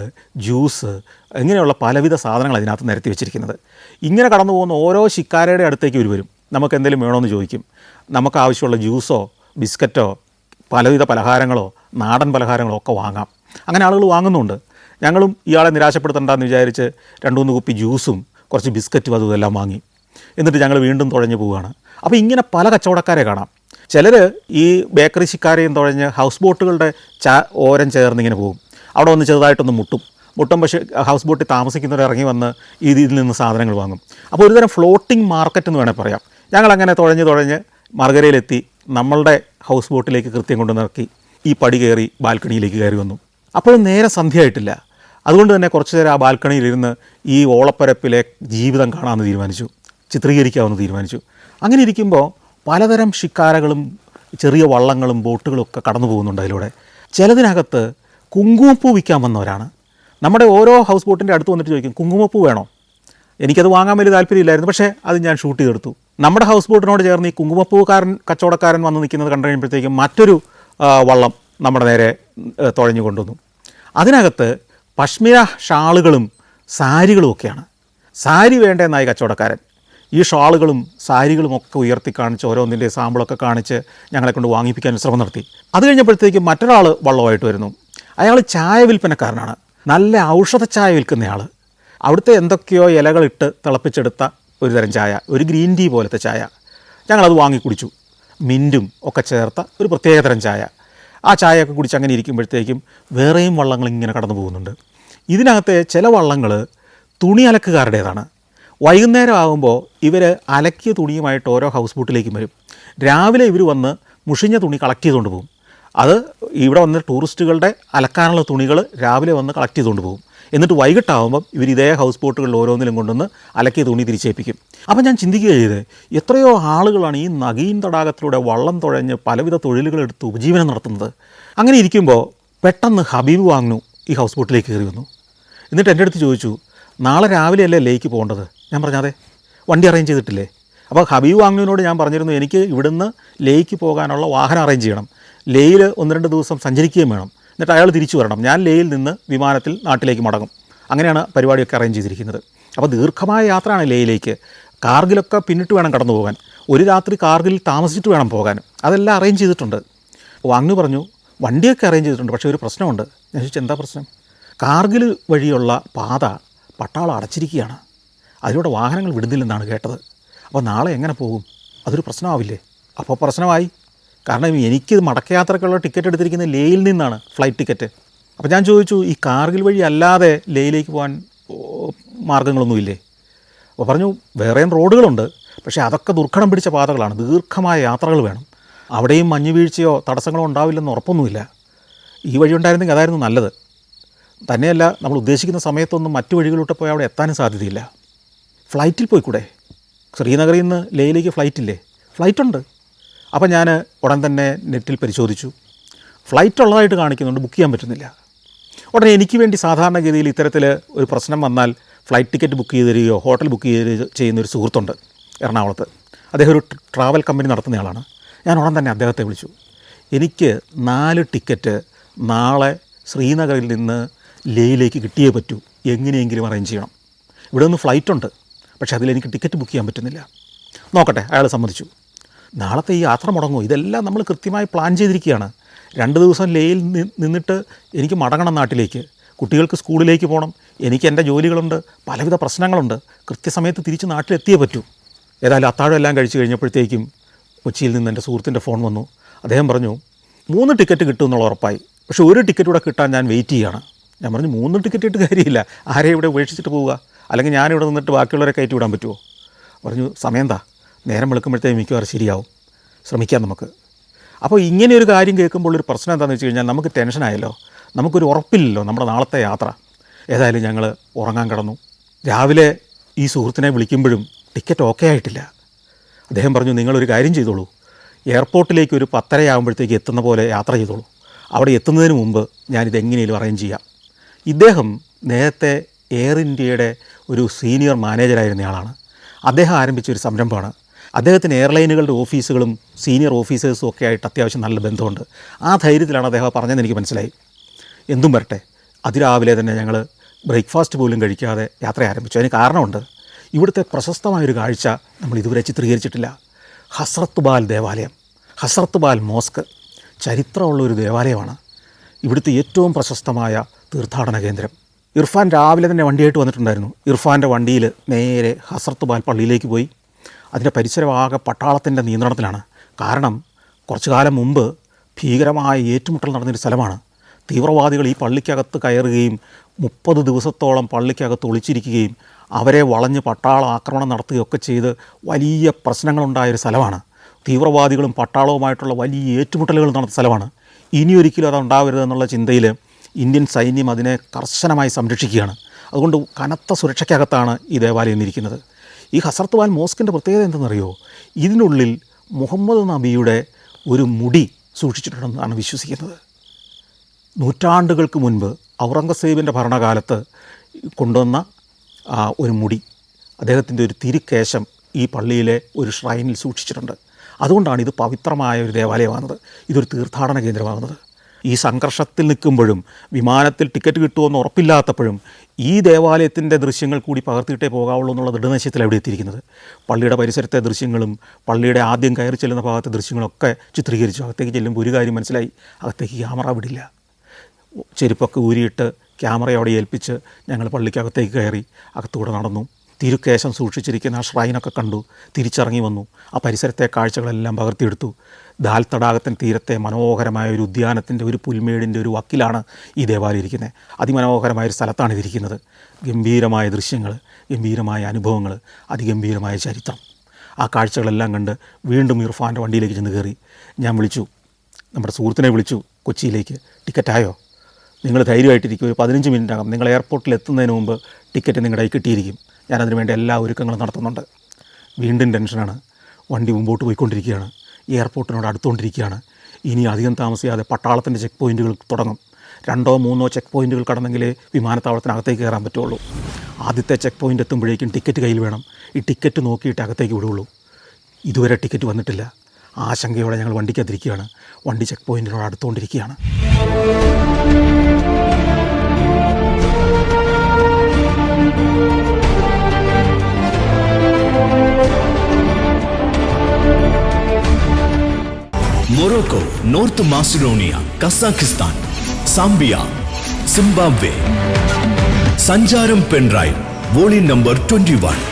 ജ്യൂസ്, ഇങ്ങനെയുള്ള പലവിധ സാധനങ്ങൾ അതിനകത്ത് നിരത്തി വെച്ചിരിക്കുന്നത്. ഇങ്ങനെ കടന്നു പോകുന്ന ഓരോ ഷിക്കാരയുടെ അടുത്തേക്ക് ഇവർ വരും. നമുക്ക് എന്തെങ്കിലും വേണമെന്ന് ചോദിക്കും. നമുക്ക് ആവശ്യമുള്ള ജ്യൂസോ ബിസ്ക്കറ്റോ പലവിധ പലഹാരങ്ങളോ നാടൻ പലഹാരങ്ങളോ ഒക്കെ വാങ്ങാം. അങ്ങനെ ആളുകൾ വാങ്ങുന്നുണ്ട്. ഞങ്ങളും ഇയാളെ നിരാശപ്പെടുത്തണ്ടെന്ന് വിചാരിച്ച് 2-3 കുപ്പി ജ്യൂസും കുറച്ച് ബിസ്ക്കറ്റും അതും എല്ലാം വാങ്ങി. എന്നിട്ട് ഞങ്ങൾ വീണ്ടും തുഴഞ്ഞു പോവുകയാണ്. അപ്പോൾ ഇങ്ങനെ പല കച്ചവടക്കാരെ കാണാം. ചിലർ ഈ ബേക്കറി ഷിക്കാരയും തുഴഞ്ഞ് ഹൗസ് ബോട്ടുകളുടെ ഓരം ചേർന്നിങ്ങനെ പോകും. അവിടെ വന്ന് ചെറുതായിട്ടൊന്ന് മുട്ടും. പക്ഷേ ഹൗസ് ബോട്ടിൽ താമസിക്കുന്നവർ ഇറങ്ങി വന്ന് ഇതിൽ നിന്ന് സാധനങ്ങൾ വാങ്ങും. അപ്പോൾ ഒരുതരം ഫ്ലോട്ടിംഗ് മാർക്കറ്റ് എന്ന് വേണമെങ്കിൽ പറയാം. ഞങ്ങളങ്ങനെ തുഴഞ്ഞ് മറുകരയിലെത്തി നമ്മളുടെ ഹൗസ് ബോട്ടിലേക്ക് കൃത്യം കൊണ്ട് നിർത്തി ഈ പടി കയറി ബാൽക്കണിയിലേക്ക് കയറി വന്നു. അപ്പോഴും നേരെ സന്ധ്യയായിട്ടില്ല. അതുകൊണ്ട് തന്നെ കുറച്ച് നേരം ആ ബാൽക്കണിയിലിരുന്ന് ഈ ഓളപ്പരപ്പിലെ ജീവിതം കാണാമെന്ന് തീരുമാനിച്ചു, ചിത്രീകരിക്കാമെന്ന് തീരുമാനിച്ചു. അങ്ങനെ ഇരിക്കുമ്പോൾ പലതരം ഷിക്കാരകളും ചെറിയ വള്ളങ്ങളും ബോട്ടുകളും ഒക്കെ കടന്നു പോകുന്നുണ്ട് അതിലൂടെ. ചിലതിനകത്ത് കുങ്കുമപ്പൂ വിൽക്കാൻ വന്നവരാണ്. നമ്മുടെ ഓരോ ഹൗസ് ബോട്ടിൻ്റെ അടുത്ത് വന്നിട്ട് ചോദിക്കും, കുങ്കുമപ്പൂ വേണോ? എനിക്കത് വാങ്ങാൻ വലിയ താല്പര്യമില്ലായിരുന്നു, പക്ഷേ അത് ഞാൻ ഷൂട്ട് ചെയ്തെടുത്തു. നമ്മുടെ ഹൗസ് ബോട്ടിനോട് ചേർന്ന് ഈ കച്ചവടക്കാരൻ വന്ന് നിൽക്കുന്നത് കണ്ടു കഴിയുമ്പോഴത്തേക്കും മറ്റൊരു വള്ളം നമ്മുടെ നേരെ തുഴഞ്ഞു കൊണ്ടുവന്നു. അതിനകത്ത് പശ്മിന ഷാളുകളും സാരികളും ഒക്കെയാണ്. സാരി വേണ്ടെന്നായി കച്ചവടക്കാരൻ. ഈ ഷാളുകളും സാരികളും ഒക്കെ ഉയർത്തി കാണിച്ച് ഓരോന്നിൻ്റെ സാമ്പിളൊക്കെ കാണിച്ച് ഞങ്ങളെ കൊണ്ട് വാങ്ങിപ്പിക്കാൻ ശ്രമം നടത്തി. അത് കഴിഞ്ഞപ്പോഴത്തേക്കും മറ്റൊരാൾ വള്ളമായിട്ട് വരുന്നു. അയാൾ ചായ വിൽപ്പനക്കാരനാണ്. നല്ല ഔഷധ ചായ വിൽക്കുന്നയാൾ. അവിടുത്തെ എന്തൊക്കെയോ ഇലകളിട്ട് തിളപ്പിച്ചെടുത്ത ഒരു തരം ചായ, ഒരു ഗ്രീൻ ടീ പോലത്തെ ചായ. ഞങ്ങളത് വാങ്ങി കുടിച്ചു. മിൻറ്റും ഒക്കെ ചേർത്ത ഒരു പ്രത്യേകതരം ചായ. ആ ചായയൊക്കെ കുടിച്ച് അങ്ങനെ ഇരിക്കുമ്പോഴത്തേക്കും വേറെയും വള്ളങ്ങൾ ഇങ്ങനെ കടന്നു പോകുന്നുണ്ട്. ഇതിനകത്തെ ചില വള്ളങ്ങൾ തുണി അലക്കുകാരുടേതാണ്. വൈകുന്നേരം ആകുമ്പോൾ ഇവർ അലക്കിയ തുണിയുമായിട്ട് ഓരോ ഹൗസ് ബോട്ടിലേക്കും വരും. രാവിലെ ഇവർ വന്ന് മുഷിഞ്ഞ തുണി കളക്ട് ചെയ്തുകൊണ്ട് പോകും. അത് ഇവിടെ വന്ന് ടൂറിസ്റ്റുകളുടെ അലക്കാനുള്ള തുണികൾ രാവിലെ വന്ന് കളക്ട് ചെയ്തുകൊണ്ട് പോകും. എന്നിട്ട് വൈകിട്ടാകുമ്പം ഇവർ ഇതേ ഹൗസ് ബോട്ടുകളിൽ ഓരോന്നിലും കൊണ്ടുവന്ന് അലക്കിയ തുണി തിരിച്ചേൽപ്പിക്കും. അപ്പം ഞാൻ ചിന്തിക്കുക ചെയ്ത്, എത്രയോ ആളുകളാണ് ഈ നഗീൻ തടാകത്തിലൂടെ വള്ളം തുഴഞ്ഞ് പലവിധ തൊഴിലുകളെടുത്ത് ഉപജീവനം നടത്തുന്നത്. അങ്ങനെ ഇരിക്കുമ്പോൾ പെട്ടെന്ന് ഹബീബ് വാങ്നു ഈ ഹൗസ് ബോട്ടിലേക്ക് കയറി വന്നു. എന്നിട്ട് എൻ്റെ അടുത്ത് ചോദിച്ചു, നാളെ രാവിലെയല്ലേ ലേക്ക് പോകേണ്ടത്? ഞാൻ പറഞ്ഞാതെ, വണ്ടി അറേഞ്ച് ചെയ്തിട്ടില്ലേ? അപ്പോൾ ഹബീബ് വാങ്നുവിനോട് ഞാൻ പറഞ്ഞിരുന്നു, എനിക്ക് ഇവിടുന്ന് ലേക്ക് പോകാനുള്ള വാഹനം അറേഞ്ച് ചെയ്യണം. ലേയിൽ 1-2 ദിവസം സഞ്ചരിക്കുകയും വേണം. എന്നിട്ട് അയാൾ തിരിച്ചു വരണം. ഞാൻ ലേയിൽ നിന്ന് വിമാനത്തിൽ നാട്ടിലേക്ക് മടങ്ങും. അങ്ങനെയാണ് പരിപാടിയൊക്കെ അറേഞ്ച് ചെയ്തിരിക്കുന്നത്. അപ്പോൾ ദീർഘമായ യാത്രയാണ് ലേയിലേക്ക്. കാർഗിലൊക്കെ പിന്നിട്ട് വേണം കടന്നു പോകാൻ. ഒരു രാത്രി കാർഗിലിൽ താമസിച്ചിട്ട് വേണം പോകാൻ. അതെല്ലാം അറേഞ്ച് ചെയ്തിട്ടുണ്ട്. വാങ്നു പറഞ്ഞു, വണ്ടിയൊക്കെ അറേഞ്ച് ചെയ്തിട്ടുണ്ട്, പക്ഷേ ഒരു പ്രശ്നമുണ്ട്. ഞാൻ ചോദിച്ചു, എന്താ പ്രശ്നം? കാർഗിൽ വഴിയുള്ള പാത പട്ടാളം അടച്ചിരിക്കുകയാണ്. അതിലൂടെ വാഹനങ്ങൾ വിടുന്നില്ലെന്നാണ് കേട്ടത്. അപ്പോൾ നാളെ എങ്ങനെ പോകും? അതൊരു പ്രശ്നമാവില്ലേ? അപ്പോൾ പ്രശ്നമായി. കാരണം എനിക്ക് മടക്കയാത്രക്കുള്ള ടിക്കറ്റ് എടുത്തിരിക്കുന്നത് ലേയിൽ നിന്നാണ്, ഫ്ലൈറ്റ് ടിക്കറ്റ്. അപ്പോൾ ഞാൻ ചോദിച്ചു, ഈ കാർഗിൽ വഴി അല്ലാതെ ലേയിലേക്ക് പോകാൻ മാർഗ്ഗങ്ങളൊന്നുമില്ലേ? അപ്പോൾ പറഞ്ഞു വേറെയും റോഡുകളുണ്ട്, പക്ഷേ അതൊക്കെ ദുർഘടം പിടിച്ച പാതകളാണ്, ദീർഘമായ യാത്രകൾ വേണം, അവിടെയും മഞ്ഞ് വീഴ്ചയോ തടസ്സങ്ങളോ ഉണ്ടാവില്ലെന്ന് ഉറപ്പൊന്നുമില്ല. ഈ വഴി ഉണ്ടായിരുന്നെങ്കിൽ അതായിരുന്നു നല്ലത്. തന്നെയല്ല, നമ്മൾ ഉദ്ദേശിക്കുന്ന സമയത്തൊന്നും മറ്റു വഴികളിലൂടെ പോയി അവിടെ എത്താനും സാധ്യതയില്ല. ഫ്ലൈറ്റിൽ പോയിക്കൂടെ? ശ്രീനഗറിൽ നിന്ന് ലേയിലേക്ക് ഫ്ലൈറ്റില്ലേ? ഫ്ലൈറ്റുണ്ട്. അപ്പോൾ ഞാൻ ഉടൻ തന്നെ നെറ്റിൽ പരിശോധിച്ചു. ഫ്ലൈറ്റ് ഉള്ളതായിട്ട് കാണിക്കുന്നുണ്ട്, ബുക്ക് ചെയ്യാൻ പറ്റുന്നില്ല. ഉടനെ എനിക്ക് വേണ്ടി സാധാരണഗതിയിൽ ഇത്തരത്തിൽ ഒരു പ്രശ്നം വന്നാൽ ഫ്ലൈറ്റ് ടിക്കറ്റ് ബുക്ക് ചെയ്ത് തരികയോ ഹോട്ടൽ ബുക്ക് ചെയ്ത് ചെയ്യുന്നൊരു സുഹൃത്തുണ്ട് എറണാകുളത്ത്. അദ്ദേഹം ഒരു ട്രാവൽ കമ്പനി നടത്തുന്നയാളാണ്. ഞാൻ ഉടൻ തന്നെ അദ്ദേഹത്തെ വിളിച്ചു. എനിക്ക് 4 ടിക്കറ്റ് നാളെ ശ്രീനഗറിൽ നിന്ന് ലേയിലേക്ക് കിട്ടിയേ പറ്റൂ, എങ്ങനെയെങ്കിലും അറേഞ്ച് ചെയ്യണം. ഇവിടെ നിന്ന് ഫ്ലൈറ്റുണ്ട്, പക്ഷേ അതിലെനിക്ക് ടിക്കറ്റ് ബുക്ക് ചെയ്യാൻ പറ്റുന്നില്ല. നോക്കട്ടെ, അയാൾ സമ്മതിച്ചു. നാളത്തെ ഈ യാത്ര മുടങ്ങുമോ? ഇതെല്ലാം നമ്മൾ കൃത്യമായി പ്ലാൻ ചെയ്തിരിക്കുകയാണ്. 2 ദിവസം ലേയിൽ നിന്നിട്ട് എനിക്ക് മടങ്ങണം നാട്ടിലേക്ക്, കുട്ടികൾക്ക് സ്കൂളിലേക്ക് പോകണം, എനിക്ക് എൻ്റെ ജോലികളുണ്ട്, പലവിധ പ്രശ്നങ്ങളുണ്ട്. കൃത്യസമയത്ത് തിരിച്ച് നാട്ടിലെത്തിയേ പറ്റൂ. ഏതായാലും അത്താഴം എല്ലാം കഴിച്ച് കഴിഞ്ഞപ്പോഴത്തേക്കും കൊച്ചിയിൽ നിന്ന് എൻ്റെ സുഹൃത്തിൻ്റെ ഫോൺ വന്നു. അദ്ദേഹം പറഞ്ഞു 3 ടിക്കറ്റ് കിട്ടുമെന്നുള്ള ഉറപ്പായി, പക്ഷേ 1 ടിക്കറ്റ് കൂടെ കിട്ടാൻ ഞാൻ വെയിറ്റ് ചെയ്യുകയാണ്. ഞാൻ പറഞ്ഞു 3 ടിക്കറ്റ് ഇട്ട് കാര്യമില്ല, ആരെയും ഇവിടെ ഉപേക്ഷിച്ചിട്ട് പോവുക, അല്ലെങ്കിൽ ഞാനിവിടെ നിന്നിട്ട് ബാക്കിയുള്ളവരെ കയറ്റി വിടാൻ പറ്റുമോ? പറഞ്ഞു സമയം എന്താ, നേരം വെളുക്കുമ്പോഴത്തേക്കും മിക്കവാറും ശരിയാവും, ശ്രമിക്കാം നമുക്ക്. അപ്പോൾ ഇങ്ങനെയൊരു കാര്യം കേൾക്കുമ്പോൾ ഒരു പ്രശ്നം എന്താണെന്ന് വെച്ച് കഴിഞ്ഞാൽ നമുക്ക് ടെൻഷനായല്ലോ, നമുക്കൊരു ഉറപ്പില്ലല്ലോ നമ്മുടെ നാളത്തെ യാത്ര. ഏതായാലും ഞങ്ങൾ ഉറങ്ങാൻ കിടന്നു. രാവിലെ ഈ സുഹൃത്തിനെ വിളിക്കുമ്പോഴും ടിക്കറ്റ് ഓക്കെ ആയിട്ടില്ല. അദ്ദേഹം പറഞ്ഞു നിങ്ങളൊരു കാര്യം ചെയ്തോളൂ, എയർപോർട്ടിലേക്ക് ഒരു 10:30 ആകുമ്പോഴത്തേക്ക് എത്തുന്ന പോലെ യാത്ര ചെയ്തോളൂ, അവിടെ എത്തുന്നതിന് മുമ്പ് ഞാനിതെങ്ങനെയും അറേഞ്ച് ചെയ്യാം. ഇദ്ദേഹം നേരത്തെ എയർ ഇന്ത്യയുടെ ഒരു സീനിയർ മാനേജറായിരുന്നയാളാണ്. അദ്ദേഹം ആരംഭിച്ചൊരു സംരംഭമാണ്. അദ്ദേഹത്തിന് എയർലൈനുകളുടെ ഓഫീസുകളും സീനിയർ ഓഫീസേഴ്സും ഒക്കെ ആയിട്ട് അത്യാവശ്യം നല്ല ബന്ധമുണ്ട്. ആ ധൈര്യത്തിലാണ് അദ്ദേഹം പറഞ്ഞതെന്ന് എനിക്ക് മനസ്സിലായി. എന്തും വരട്ടെ, അതിരാവിലെ തന്നെ ഞങ്ങൾ ബ്രേക്ക്ഫാസ്റ്റ് പോലും കഴിക്കാതെ യാത്ര ആരംഭിച്ചു. അതിന് കാരണമുണ്ട്. ഇവിടുത്തെ പ്രശസ്തമായൊരു കാഴ്ച നമ്മൾ ഇതുവരെ ചിത്രീകരിച്ചിട്ടില്ല. ഹസ്രത്ത് ബാൽ ദേവാലയം, ഹസ്രത്ത് ബാൽ മോസ്ക് ചരിത്രമുള്ളൊരു ദേവാലയമാണ്. ഇവിടുത്തെ ഏറ്റവും പ്രശസ്തമായ തീർത്ഥാടന കേന്ദ്രം. ഇർഫാൻ രാവിലെ തന്നെ വണ്ടിയായിട്ട് വന്നിട്ടുണ്ടായിരുന്നു. ഇർഫാൻ്റെ വണ്ടിയിൽ നേരെ ഹസ്രത്ത് ബാൽ പള്ളിയിലേക്ക് പോയി. അതിൻ്റെ പരിസരമാകെ പട്ടാളത്തിൻ്റെ നിയന്ത്രണത്തിലാണ്. കാരണം കുറച്ചു കാലം മുമ്പ് ഭീകരമായ ഏറ്റുമുട്ടൽ നടന്നൊരു സ്ഥലമാണ്. തീവ്രവാദികൾ ഈ പള്ളിക്കകത്ത് കയറുകയും 30 ദിവസത്തോളം പള്ളിക്കകത്ത് ഒളിച്ചിരിക്കുകയും അവരെ വളഞ്ഞ് പട്ടാള ആക്രമണം നടത്തുകയൊക്കെ ചെയ്ത് വലിയ പ്രശ്നങ്ങളുണ്ടായൊരു സ്ഥലമാണ്. തീവ്രവാദികളും പട്ടാളവുമായിട്ടുള്ള വലിയ ഏറ്റുമുട്ടലുകൾ നടന്ന സ്ഥലമാണ്. ഇനിയൊരിക്കലും അത് ഉണ്ടാവരുതെന്നുള്ള ചിന്തയിൽ ഇന്ത്യൻ സൈന്യം അതിനെ കർശനമായി സംരക്ഷിക്കുകയാണ്. അതുകൊണ്ട് കനത്ത സുരക്ഷയ്ക്കകത്താണ് ഈ ദേവാലയം ഇരിക്കുന്നത്. ഈ ഹസ്രത്ത് ബാൽ മോസ്കിൻ്റെ പ്രത്യേകത എന്തെന്നറിയോ? ഇതിനുള്ളിൽ മുഹമ്മദ് നബിയുടെ ഒരു മുടി സൂക്ഷിച്ചിട്ടുണ്ടെന്നാണ് വിശ്വസിക്കുന്നത്. നൂറ്റാണ്ടുകൾക്ക് മുൻപ് ഔറംഗസേബിൻ്റെ ഭരണകാലത്ത് കൊണ്ടുവന്ന ഒരു മുടി, അദ്ദേഹത്തിൻ്റെ ഒരു തിരുക്കേശം ഈ പള്ളിയിലെ ഒരു ഷ്രൈനിൽ സൂക്ഷിച്ചിട്ടുണ്ട്. അതുകൊണ്ടാണ് ഇത് പവിത്രമായ ഒരു ദേവാലയമാകുന്നത്, ഇതൊരു തീർത്ഥാടന കേന്ദ്രമാകുന്നത്. ഈ സംഘർഷത്തിൽ നിൽക്കുമ്പോഴും വിമാനത്തിൽ ടിക്കറ്റ് കിട്ടുമെന്ന് ഉറപ്പില്ലാത്തപ്പോഴും ഈ ദേവാലയത്തിൻ്റെ ദൃശ്യങ്ങൾ കൂടി പകർത്തിയിട്ടേ പോകാവുള്ളൂ എന്നുള്ള ദൃഢനിശ്ചയത്തിൽ അവിടെ എത്തിയിരിക്കുന്നത്. പള്ളിയുടെ പരിസരത്തെ ദൃശ്യങ്ങളും പള്ളിയുടെ ആദ്യം കയറി ചെല്ലുന്ന ഭാഗത്തെ ദൃശ്യങ്ങളൊക്കെ ചിത്രീകരിച്ചു. അകത്തേക്ക് ചെല്ലുമ്പോൾ ഒരു കാര്യം മനസ്സിലായി, അകത്തേക്ക് ക്യാമറ വിടില്ല. ചെരുപ്പൊക്കെ ഊരിയിട്ട് ക്യാമറയോടെ ഏൽപ്പിച്ച് ഞങ്ങൾ പള്ളിക്കകത്തേക്ക് കയറി അകത്തൂടെ നടന്നു. തിരുക്കേശം സൂക്ഷിച്ചിരിക്കുന്ന ആ ഷ്രൈനൊക്കെ കണ്ടു. തിരിച്ചിറങ്ങി വന്നു. ആ പരിസരത്തെ കാഴ്ചകളെല്ലാം പകർത്തിയെടുത്തു. ദാൽ തടാകത്തിൻ്റെ തീരത്തെ മനോഹരമായ ഒരു ഉദ്യാനത്തിൻ്റെ ഒരു പുൽമേടിൻ്റെ ഒരു വക്കിലാണ് ഈ ദേവാലയം ഇരിക്കുന്നത്. അതിമനോഹരമായൊരു സ്ഥലത്താണ് ഇതിരിക്കുന്നത്. ഗംഭീരമായ ദൃശ്യങ്ങൾ, ഗംഭീരമായ അനുഭവങ്ങൾ, അതിഗംഭീരമായ ചരിത്രം. ആ കാഴ്ചകളെല്ലാം കണ്ട് വീണ്ടും ഇർഫാൻ്റെ വണ്ടിയിലേക്ക് ചെന്ന് കയറി. ഞാൻ വിളിച്ചു, നമ്മുടെ സുഹൃത്തിനെ വിളിച്ചു കൊച്ചിയിലേക്ക്. ടിക്കറ്റായോ? നിങ്ങൾ ധൈര്യമായിട്ടിരിക്കും, ഒരു 15 മിനിറ്റകം നിങ്ങൾ എയർപോർട്ടിൽ എത്തുന്നതിന് മുമ്പ് ടിക്കറ്റ് നിങ്ങളുടെ കയ്യിൽ കിട്ടിയിരിക്കും. ഞാനതിനു വേണ്ടി എല്ലാ ഒരുക്കങ്ങളും നടത്തുന്നുണ്ട്. വീണ്ടും ടെൻഷനാണ്. വണ്ടി മുമ്പോട്ട് പോയിക്കൊണ്ടിരിക്കുകയാണ്. എയർപോർട്ടിനോട് അടുത്തുകൊണ്ടിരിക്കുകയാണ്. ഇനി അധികം താമസിയാതെ പട്ടാളത്തിൻ്റെ ചെക്ക് പോയിൻറ്റുകൾ തുടങ്ങും. 2 or 3 ചെക്ക് പോയിൻറ്റുകൾ കടന്നെങ്കിലേ വിമാനത്താവളത്തിനകത്തേക്ക് കയറാൻ പറ്റുള്ളൂ. ആദ്യത്തെ ചെക്ക് പോയിൻ്റ് എത്തുമ്പോഴേക്കും ടിക്കറ്റ് കയ്യിൽ വേണം. ഈ ടിക്കറ്റ് നോക്കിയിട്ട് അകത്തേക്ക് വിടുകയുള്ളൂ. ഇതുവരെ ടിക്കറ്റ് വന്നിട്ടില്ല. ആശങ്കയോടെ ഞങ്ങൾ വണ്ടിക്കകത്തിരിക്കുകയാണ്. വണ്ടി ചെക്ക് പോയിൻറ്റിനോട് അടുത്തുകൊണ്ടിരിക്കുകയാണ്. Morocco, North Macedonia, Kazakhstan, Zambia, Zimbabwe. Sancharam pendrive volume number 21.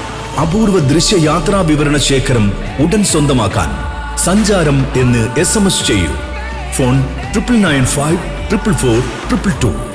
അപൂർവ ദൃശ്യയാത്രാ വിവരണ ശേഖരം ഉടൻ സ്വന്തമാക്കാൻ സഞ്ചാരം എന്ന് SMS ചെയ്യൂ. ഫോൺ 9995 444 222.